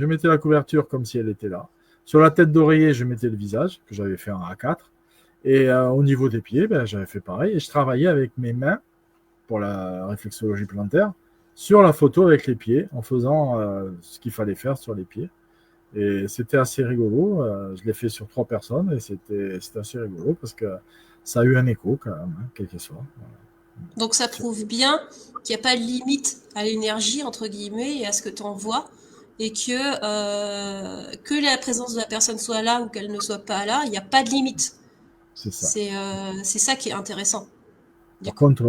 mettais la couverture comme si elle était là. Sur la tête d'oreiller, je mettais le visage, que j'avais fait en A4. Et au niveau des pieds, ben, j'avais fait pareil. Et je travaillais avec mes mains pour la réflexologie plantaire sur la photo avec les pieds, en faisant ce qu'il fallait faire sur les pieds. Et c'était assez rigolo. Je l'ai fait sur 3 personnes et c'était assez rigolo parce que ça a eu un écho quand même, hein, quel que soit. Donc ça prouve bien qu'il n'y a pas de limite à l'énergie, entre guillemets, et à ce que tu envoies, et que la présence de la personne soit là ou qu'elle ne soit pas là, il n'y a pas de limite. C'est ça. C'est ça qui est intéressant. Par contre,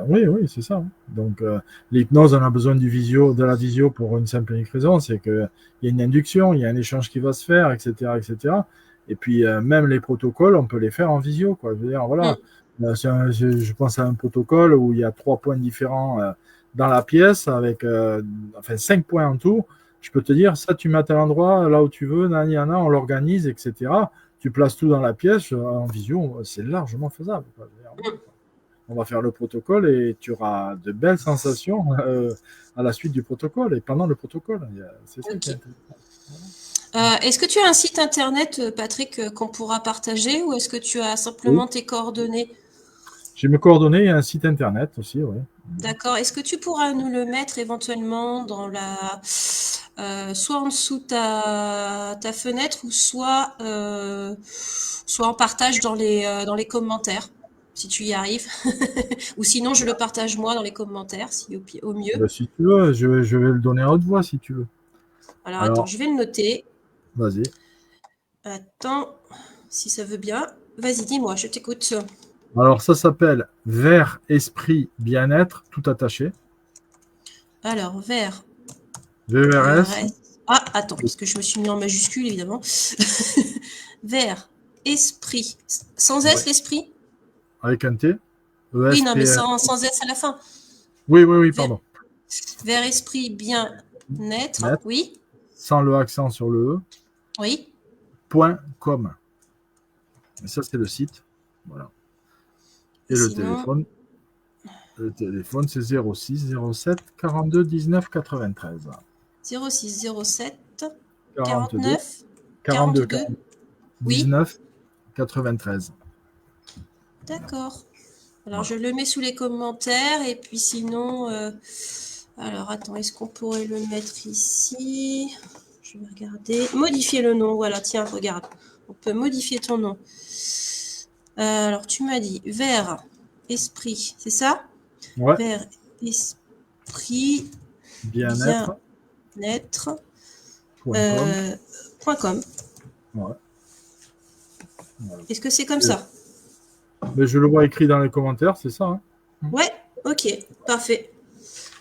oui, c'est ça. Donc, l'hypnose, on a besoin de la visio pour une simple et unique raison, c'est qu'il y a une induction, il y a un échange qui va se faire, etc., etc. Et puis, même les protocoles, on peut les faire en visio, quoi. Je veux dire, voilà. Je pense à un protocole où il y a 3 points différents dans la pièce, avec 5 points en tout. Je peux te dire, ça, tu mets à tel endroit, là où tu veux, on l'organise, etc. Tu places tout dans la pièce, en visio, c'est largement faisable. Quoi. On va faire le protocole et tu auras de belles sensations à la suite du protocole et pendant le protocole. C'est ça qui est intéressant. Est-ce que tu as un site internet, Patrick, qu'on pourra partager ou est-ce que tu as simplement tes coordonnées? J'ai mes coordonnées et un site internet aussi, oui. D'accord. Est-ce que tu pourras nous le mettre éventuellement dans soit en dessous de ta fenêtre ou soit en partage dans les commentaires, si tu y arrives. Ou sinon, je le partage moi dans les commentaires, si au mieux. Si tu veux, je vais le donner à haute voix si tu veux. Alors attends, je vais le noter. Vas-y. Attends, si ça veut bien. Vas-y, dis-moi, je t'écoute. Alors, ça s'appelle Vert, Esprit, Bien-être, tout attaché. Alors, vert. VRS. Ah, attends, parce que je me suis mis en majuscule, évidemment. Vert, esprit. Sans S, l'esprit? Avec un T. Oui, non, mais sans S à la fin. Oui, pardon. Vert, esprit, bien-être. Oui. Sans le accent sur le E. Oui. .com. Et ça, c'est le site. Voilà. Et le téléphone. Le téléphone, c'est 06 07 42 19 93. 06 07 42 42 19 93. D'accord. Alors, je le mets sous les commentaires et puis sinon... alors, attends, est-ce qu'on pourrait le mettre ici? Je vais regarder. Modifier le nom, voilà, tiens, regarde. On peut modifier ton nom. Alors, tu m'as dit vert, esprit, c'est ça? Ouais. Vert, esprit, bien-être. .com. Ouais. Est-ce que c'est comme ça? Mais je le vois écrit dans les commentaires, c'est ça, hein? Ouais, ok, parfait.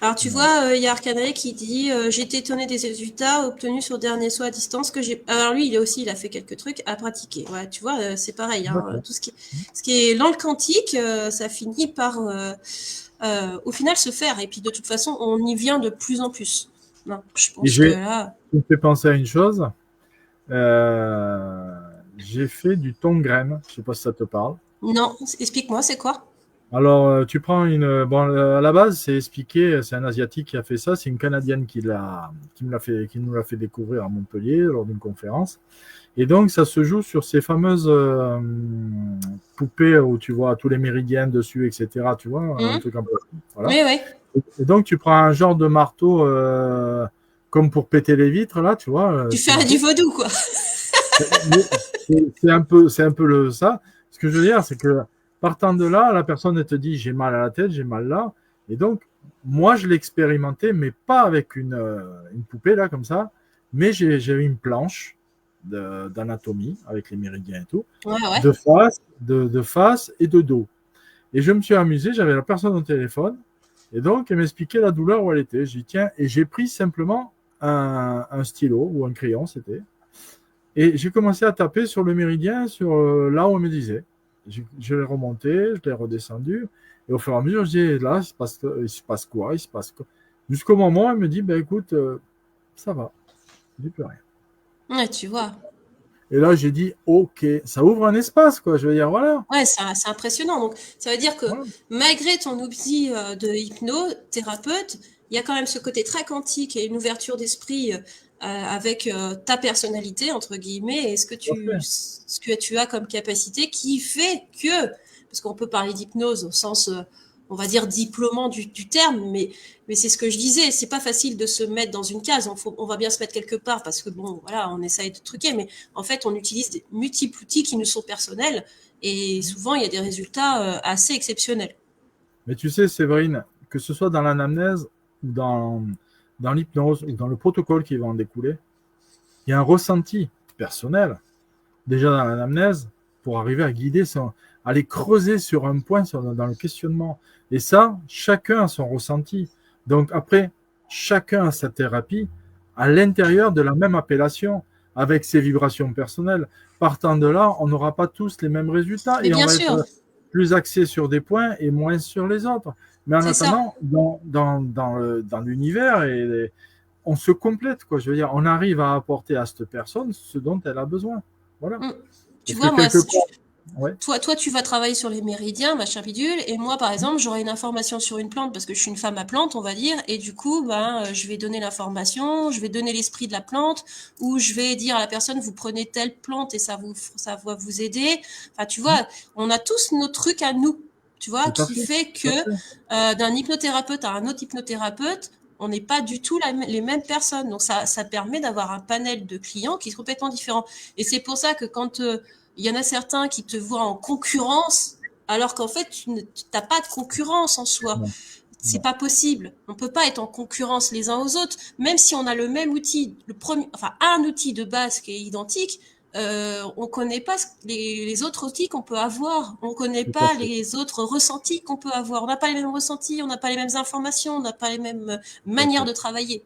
Alors tu vois, il y a Arcanae qui dit j'ai été étonné des résultats obtenus sur dernier saut à distance que j'ai. Alors lui, il a fait quelques trucs à pratiquer. Ouais, tu vois, c'est pareil. Hein, tout ce qui est dans le quantique, ça finit par au final se faire. Et puis de toute façon, on y vient de plus en plus. Non, je pense que là. Ça me fait penser à une chose. J'ai fait du ton-graine. Je sais pas si ça te parle. Non, explique-moi, c'est quoi? Alors, tu prends une. Bon, à la base, c'est expliqué, c'est un Asiatique qui a fait ça. C'est une Canadienne qui nous l'a fait découvrir à Montpellier lors d'une conférence. Et donc, ça se joue sur ces fameuses poupées où tu vois tous les méridiens dessus, etc. Tu vois, un truc un peu. Voilà. Oui. Et donc, tu prends un genre de marteau comme pour péter les vitres, là, tu vois. Tu fais du vaudou, quoi. C'est un peu ça. Ce que je veux dire, c'est que partant de là, la personne elle te dit j'ai mal à la tête, j'ai mal là. Et donc, moi, je l'ai expérimenté, mais pas avec une poupée là comme ça, mais j'ai eu une planche d'anatomie avec les méridiens et tout, de face et de dos. Et je me suis amusé, j'avais la personne au téléphone, et donc elle m'expliquait la douleur où elle était. J'ai dit tiens, et j'ai pris simplement un stylo ou un crayon, c'était. Et j'ai commencé à taper sur le méridien, sur là où on me disait. Je l'ai remonté, je l'ai redescendu. Et au fur et à mesure, je dis, là, il se passe quoi? Jusqu'au moment où elle me dit, ben écoute, ça va. Je dis plus rien. Ouais, tu vois. Et là, j'ai dit, ok, ça ouvre un espace, quoi. Je veux dire, voilà. Ouais, c'est impressionnant. Donc, ça veut dire que malgré ton outil de hypnothérapeute, il y a quand même ce côté très quantique et une ouverture d'esprit avec ta personnalité, entre guillemets, et ce que tu as comme capacité qui fait que, parce qu'on peut parler d'hypnose au sens, on va dire, diplômant du terme, mais c'est ce que je disais, c'est pas facile de se mettre dans une case, on va bien se mettre quelque part, parce que bon, voilà, on essaye de truquer, mais en fait, on utilise des multiples outils qui nous sont personnels, et souvent, il y a des résultats assez exceptionnels. Mais tu sais, Séverine, que ce soit dans l'anamnèse ou dans l'hypnose ou dans le protocole qui va en découler, il y a un ressenti personnel, déjà dans l'anamnèse, pour arriver à guider, aller creuser sur un point dans le questionnement. Et ça, chacun a son ressenti. Donc après, chacun a sa thérapie à l'intérieur de la même appellation, avec ses vibrations personnelles. Partant de là, on n'aura pas tous les mêmes résultats. Mais et bien on va sûr. être plus axé sur des points et moins sur les autres. Mais en attendant, dans l'univers, et on se complète, quoi. Je veux dire, on arrive à apporter à cette personne ce dont elle a besoin. Voilà. Tu Parce vois, que moi, quelque part, ouais, toi, tu vas travailler sur les méridiens, machin bidule, et moi, par exemple, j'aurai une information sur une plante parce que je suis une femme à plante, on va dire, et du coup, je vais donner l'information, je vais donner l'esprit de la plante, ou je vais dire à la personne, vous prenez telle plante et ça va vous aider. Enfin, tu vois, on a tous nos trucs à nous, tu vois, tout à qui fait. fait Tout à que fait. d'un hypnothérapeute à un autre hypnothérapeute, on n'est pas du tout les mêmes personnes. Donc, ça permet d'avoir un panel de clients qui est complètement différent. Et c'est pour ça que quand il y en a certains qui te voient en concurrence, alors qu'en fait, tu n'as pas de concurrence en soi. Non, C'est non, pas possible. On peut pas être en concurrence les uns aux autres, même si on a le même outil, un outil de base qui est identique. On connaît pas les autres outils qu'on peut avoir. On connaît tout à pas fait. les autres ressentis qu'on peut avoir. On n'a pas les mêmes ressentis, on n'a pas les mêmes informations, on n'a pas les mêmes Tout à manières fait. de travailler.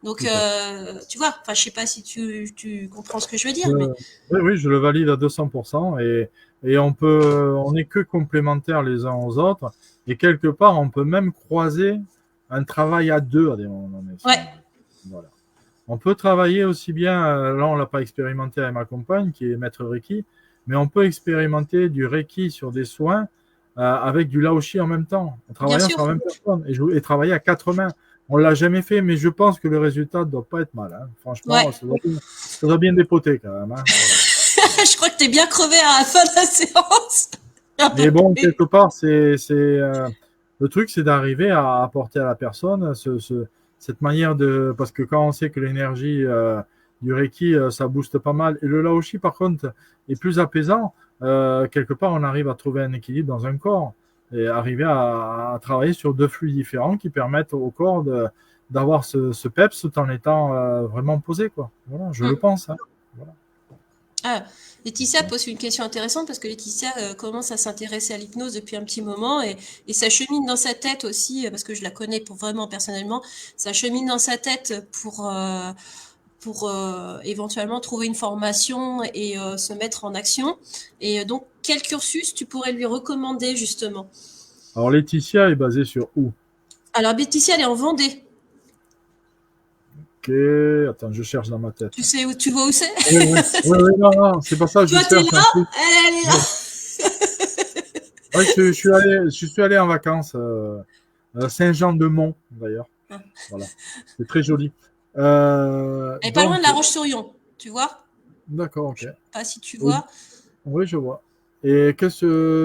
Donc, Tout à fait. tu vois, enfin, je sais pas si tu comprends ce que je veux dire, mais Oui, oui, je le valide à 200%. Et on n'est que complémentaires les uns aux autres. Et quelque part, on peut même croiser un travail à deux à des moments donnés. ouais. Voilà. On peut travailler aussi bien, là on l'a pas expérimenté avec ma compagne qui est maître Reiki, mais on peut expérimenter du Reiki sur des soins avec du Laoshi en même temps, en Bien travaillant sûr. sur la même personne et travailler à quatre mains. On l'a jamais fait, mais je pense que le résultat ne doit pas être mal. Hein. Ouais. Franchement, ça doit bien dépoter quand même. Hein. Voilà. Je crois que t'es bien crevé à la fin de la séance. Mais bon, quelque part, le truc, c'est d'arriver à apporter à la personne cette manière de. Parce que quand on sait que l'énergie du Reiki, ça booste pas mal. Et le Laoshi, par contre, est plus apaisant. Quelque part, on arrive à trouver un équilibre dans un corps et arriver à travailler sur deux flux différents qui permettent au corps d'avoir ce peps tout en étant vraiment posé, quoi. Voilà, je le pense. Hein. Voilà. Ah, Laetitia pose une question intéressante parce que Laetitia commence à s'intéresser à l'hypnose depuis un petit moment et ça chemine dans sa tête aussi, parce que je la connais pour vraiment personnellement, ça chemine dans sa tête pour éventuellement trouver une formation et se mettre en action. Et donc, quel cursus tu pourrais lui recommander justement? Alors, Laetitia est basée sur où? Alors, Laetitia, elle est en Vendée. Ok, attends, je cherche dans ma tête. Tu vois où c'est? Oui, oui, oui, oui, non, non, c'est pas ça, je Toi, t'es cherche un là, truc. elle est là. Ouais, je suis allé en vacances à Saint-Jean-de-Mont, d'ailleurs. Ah. Voilà, c'est très joli. Elle est pas loin de Donc, La Roche-sur-Yon, tu vois? d'accord, ok. Je sais pas si tu Et- vois. oui, je vois. Et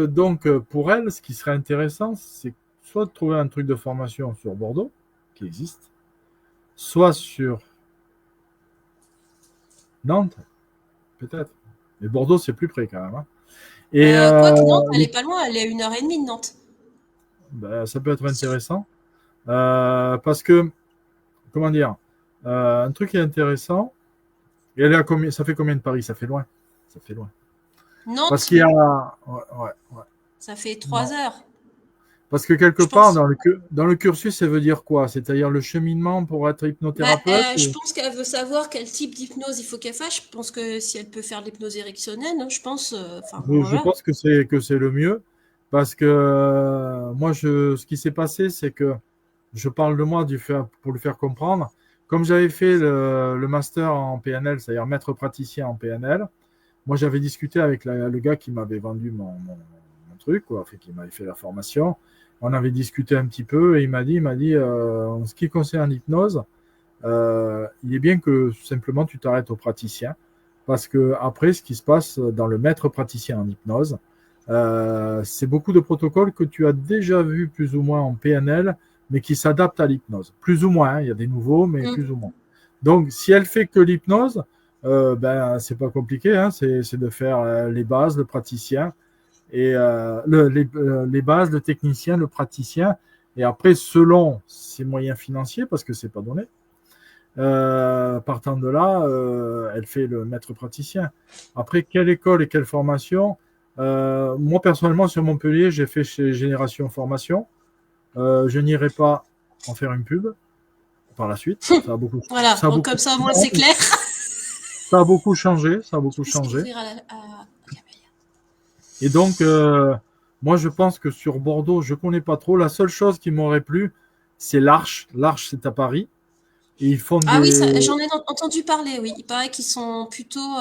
donc, pour elle, ce qui serait intéressant, c'est soit de trouver un truc de formation sur Bordeaux, qui existe, soit sur Nantes, peut-être. Mais Bordeaux, c'est plus près quand même. Hein. Et Quoique Nantes, elle est pas loin, elle est à 1h30 de Nantes. ben, ça peut être intéressant. Parce que, comment dire, un truc qui est intéressant, et elle est à combien, ça fait combien de Paris? Ça fait loin. Ça fait loin. Parce Nantes, qu'il y a. Ouais, ouais, ouais. ça fait Non. 3 heures, Parce que quelque je part, pense. dans le cursus, ça veut dire quoi? C'est-à-dire le cheminement pour être hypnothérapeute? Je pense qu'elle veut savoir quel type d'hypnose il faut qu'elle fasse. Je pense que si elle peut faire de l'hypnose ericksonienne, hein, je pense. Enfin, Je voilà. pense que c'est le mieux. Parce que moi, ce qui s'est passé, c'est que je parle de moi pour le faire comprendre. Comme j'avais fait le master en PNL, c'est-à-dire maître praticien en PNL, moi j'avais discuté avec le gars qui m'avait vendu mon truc, quoi, qui m'avait fait la formation. On avait discuté un petit peu et il m'a dit en ce qui concerne l'hypnose, il est bien que simplement tu t'arrêtes au praticien. Parce que après, ce qui se passe dans le maître praticien en hypnose, c'est beaucoup de protocoles que tu as déjà vus plus ou moins en PNL, mais qui s'adaptent à l'hypnose. Plus ou moins, hein, il y a des nouveaux, mais plus ou moins. Donc, si elle fait que l'hypnose, ben, c'est pas compliqué, hein, c'est de faire les bases, le praticien, et les bases, le technicien, le praticien, et après, selon ses moyens financiers, parce que c'est pas donné, partant de là, elle fait le maître praticien. Après, quelle école et quelle formation? Moi, personnellement, sur Montpellier, j'ai fait chez Génération Formation. Je n'irai pas en faire une pub par la suite. Ça a beaucoup, Voilà, ça a bon, beaucoup, comme ça, au moins, c'est clair. ça a beaucoup changé. Ça a beaucoup Je puisse changé. ouvrir à Camélia. Et donc, moi, je pense que sur Bordeaux, je ne connais pas trop. La seule chose qui m'aurait plu, c'est l'Arche. L'Arche, c'est à Paris. Et ils font Ah oui, des... j'en ai entendu parler, oui. Il paraît qu'ils sont plutôt...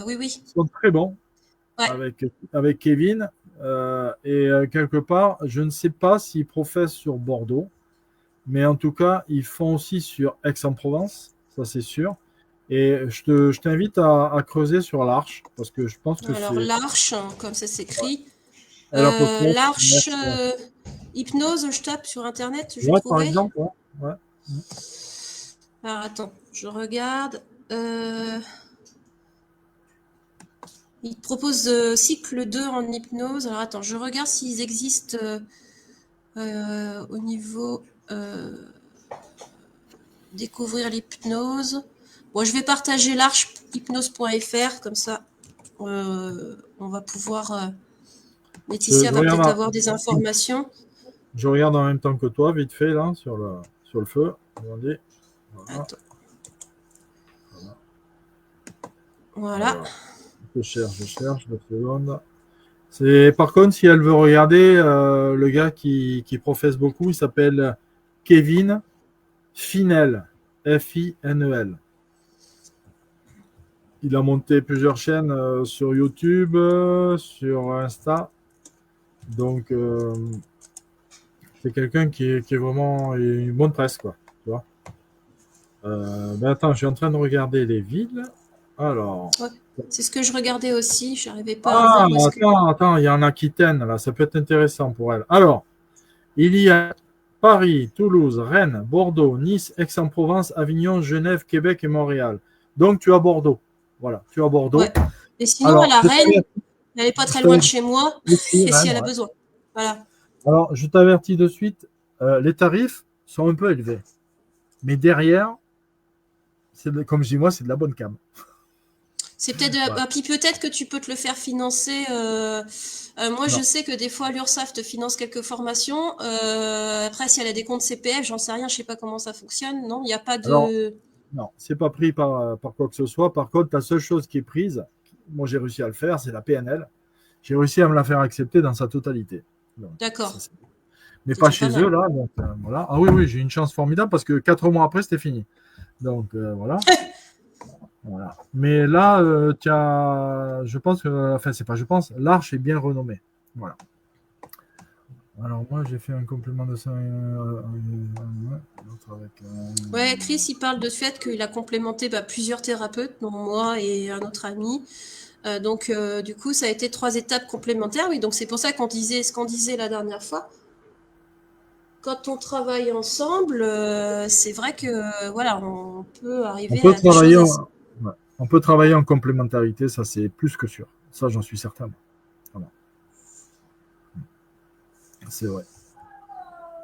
oui, oui. Ils sont très bons Ouais. avec Kevin. Quelque part, je ne sais pas s'ils professent sur Bordeaux, mais en tout cas, ils font aussi sur Aix-en-Provence, ça c'est sûr. Et je t'invite à creuser sur l'Arche, parce que je pense que Alors, c'est l'Arche, comme ça s'écrit. l'apostrophe. L'Arche hypnose, je tape sur Internet, je vais Ouais, par trouver. exemple, ouais. Ouais. Alors, attends, je regarde. Il propose cycle 2 en hypnose. Alors, attends, je regarde s'ils existent au niveau découvrir l'hypnose. Bon, je vais partager l'arche hypnose.fr, comme ça, on va pouvoir... Laetitia Je va peut-être regarde, avoir des informations. je regarde en même temps que toi, vite fait, là, sur le feu. Regardez. Voilà. Attends. Voilà. Alors, je cherche 2 secondes. Par contre, si elle veut regarder, le gars qui professe beaucoup, il s'appelle Kevin Finel. Finel. Il a monté plusieurs chaînes sur YouTube, sur Insta. Donc, c'est quelqu'un qui est vraiment une bonne presse, quoi. Tu vois. Attends, je suis en train de regarder les villes. Alors. Ouais. C'est ce que je regardais aussi. Je n'arrivais pas à Ah, voir où est-ce que... attends, il y en a Aquitaine, là. Ça peut être intéressant pour elle. Alors, il y a Paris, Toulouse, Rennes, Bordeaux, Nice, Aix-en-Provence, Avignon, Genève, Québec et Montréal. Donc, tu as Bordeaux. Voilà, tu as Bordeaux. Ouais. Et sinon, à Alors, la Reine, elle n'est pas très loin de chez moi. Et si elle a Ouais. besoin. Voilà. Alors, je t'avertis de suite, les tarifs sont un peu élevés. Mais derrière, comme je dis moi, c'est de la bonne cam. C'est peut-être Voilà. puis peut-être que tu peux te le faire financer. Moi, je Non. sais que des fois, l'URSSAF te finance quelques formations. Après, si elle a des comptes CPF, j'en sais rien, je sais pas comment ça fonctionne. Non, il n'y a pas Alors, de. non, c'est pas pris par quoi que ce soit. Par contre, la seule chose qui est prise, moi j'ai réussi à le faire, c'est la PNL. J'ai réussi à me la faire accepter dans sa totalité. Donc, D'accord. mais C'est pas déjà chez pas mal. eux, là. Donc, voilà. Ah oui, j'ai une chance formidable parce que 4 mois après, c'était fini. Donc, voilà. Voilà. Mais là, je pense que, enfin, c'est pas je pense, l'Arche est bien renommée. Voilà. Alors, moi, j'ai fait un complément de ça. Ouais, Chris, il parle de ce fait qu'il a complémenté plusieurs thérapeutes, dont moi et un autre ami. Donc, du coup, ça a été 3 étapes complémentaires. Oui, donc c'est pour ça qu'on disait ce qu'on disait la dernière fois. Quand on travaille ensemble, c'est vrai que voilà, on peut On arriver peut à des travailler choses en, assez. ouais. On peut travailler en complémentarité, ça c'est plus que sûr. Ça, j'en suis certain. Voilà. C'est vrai.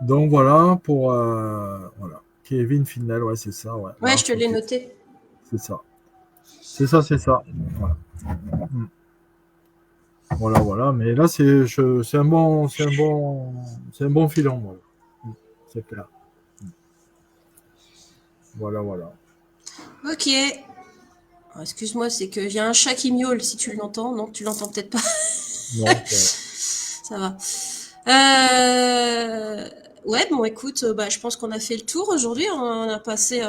Donc voilà pour voilà. Kevin Finel, ouais, c'est ça, ouais. Ouais, je te L'Arche, l'ai ok. noté. C'est ça. C'est ça. Voilà. Voilà. Mais là, c'est un bon filon, voilà. C'est clair. Voilà. Ok. Alors, excuse-moi, c'est que j'ai un chat qui miaule, si tu l'entends. Non, tu l'entends peut-être pas. Non, Ça va. Ouais, bon, écoute, je pense qu'on a fait le tour aujourd'hui. On a passé,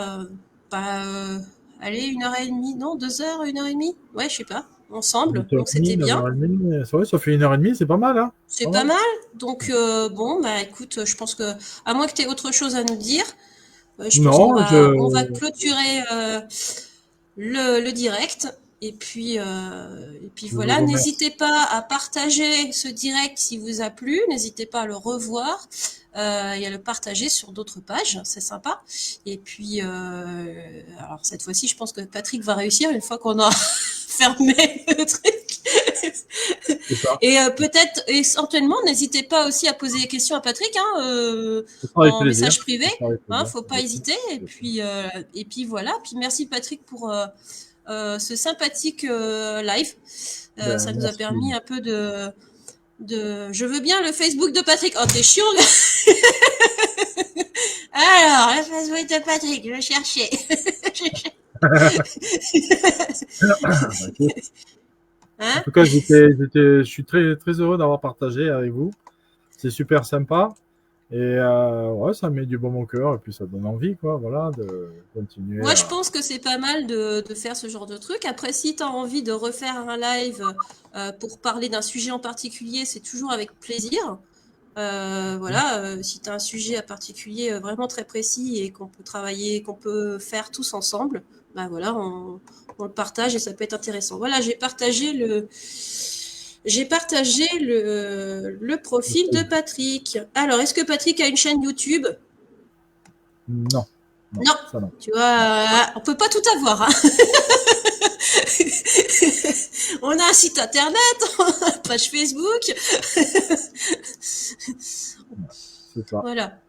allez, 1 heure et demie, non, 2 heures, 1 heure et demie. Ouais, je sais pas, ensemble. Donc 8h30, c'était bien. 9h30, c'est vrai, ça fait 1h30, c'est pas mal, hein. C'est Pas pas mal. mal. Donc bon, écoute, je pense que à moins que tu aies autre chose à nous dire, je pense qu'on Non, va clôturer le direct. Et puis je vous voilà, remercie. n'hésitez pas à partager ce direct si vous a plu, n'hésitez pas à le revoir et à le partager sur d'autres pages, c'est sympa. Et puis, alors cette fois-ci, je pense que Patrick va réussir une fois qu'on a fermé le truc. C'est ça. Et peut-être, essentiellement, n'hésitez pas aussi à poser des questions à Patrick Ce sera avec en plaisir. message privé. Ce sera avec plaisir. Faut pas hésiter. Et puis voilà. Puis merci Patrick pour ce sympathique live. Ça nous a Merci. permis un peu de. Je veux bien le Facebook de Patrick. Oh, t'es chiant. Alors, le Facebook de Patrick, je cherchais. En Hein? tout cas, je suis très, très heureux d'avoir partagé avec vous. C'est super sympa. Et ouais, ça met du baume au cœur et puis ça donne envie, quoi, voilà, de continuer Moi, je à... pense que c'est pas mal de faire ce genre de truc. Après, si tu as envie de refaire un live pour parler d'un sujet en particulier, c'est toujours avec plaisir. Voilà, si tu as un sujet à particulier vraiment très précis et qu'on peut travailler, qu'on peut faire tous ensemble, bah voilà, on le partage et ça peut être intéressant. Voilà, j'ai partagé le profil de Patrick. Alors, est-ce que Patrick a une chaîne YouTube? Non, non, Non. ça non. Tu vois, on peut pas tout avoir, hein. On a un site internet, on a une page Facebook. C'est ça. Voilà.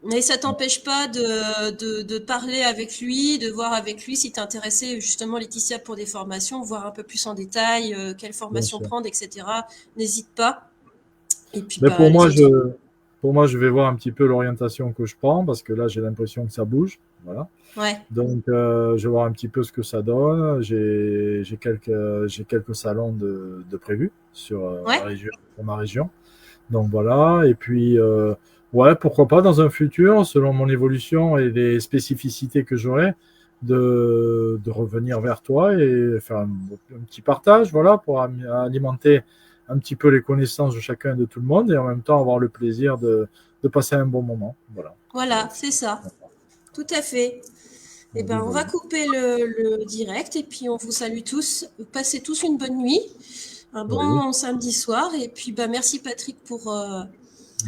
Mais ça t'empêche pas de parler avec lui, de voir avec lui si t'es intéressé justement, Laetitia, pour des formations, voir un peu plus en détail quelle Bien formation sûr. prendre, etc. N'hésite pas. Et puis Mais bah les autres. pour moi, je vais voir un petit peu l'orientation que je prends parce que là, j'ai l'impression que ça bouge. Voilà. Ouais. Donc, je vais voir un petit peu ce que ça donne. J'ai quelques salons de prévus sur Ouais. sur ma région. Donc voilà. Et puis, ouais, pourquoi pas dans un futur, selon mon évolution et les spécificités que j'aurai, de revenir vers toi et faire un petit partage, voilà, pour alimenter un petit peu les connaissances de chacun et de tout le monde et en même temps avoir le plaisir de passer un bon moment. Voilà. Voilà, c'est ça. Tout à fait. Eh ben, on va Voilà. couper le direct et puis on vous salue tous. Passez tous une bonne nuit, un Oui, bon samedi soir. Et puis, bah, merci Patrick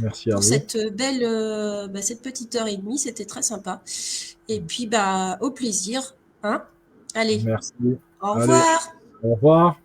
merci à pour vous. cette belle, cette petite heure et demie. C'était très sympa. Et puis, bah, au plaisir. Hein? Allez, Merci. au Allez, revoir. au revoir.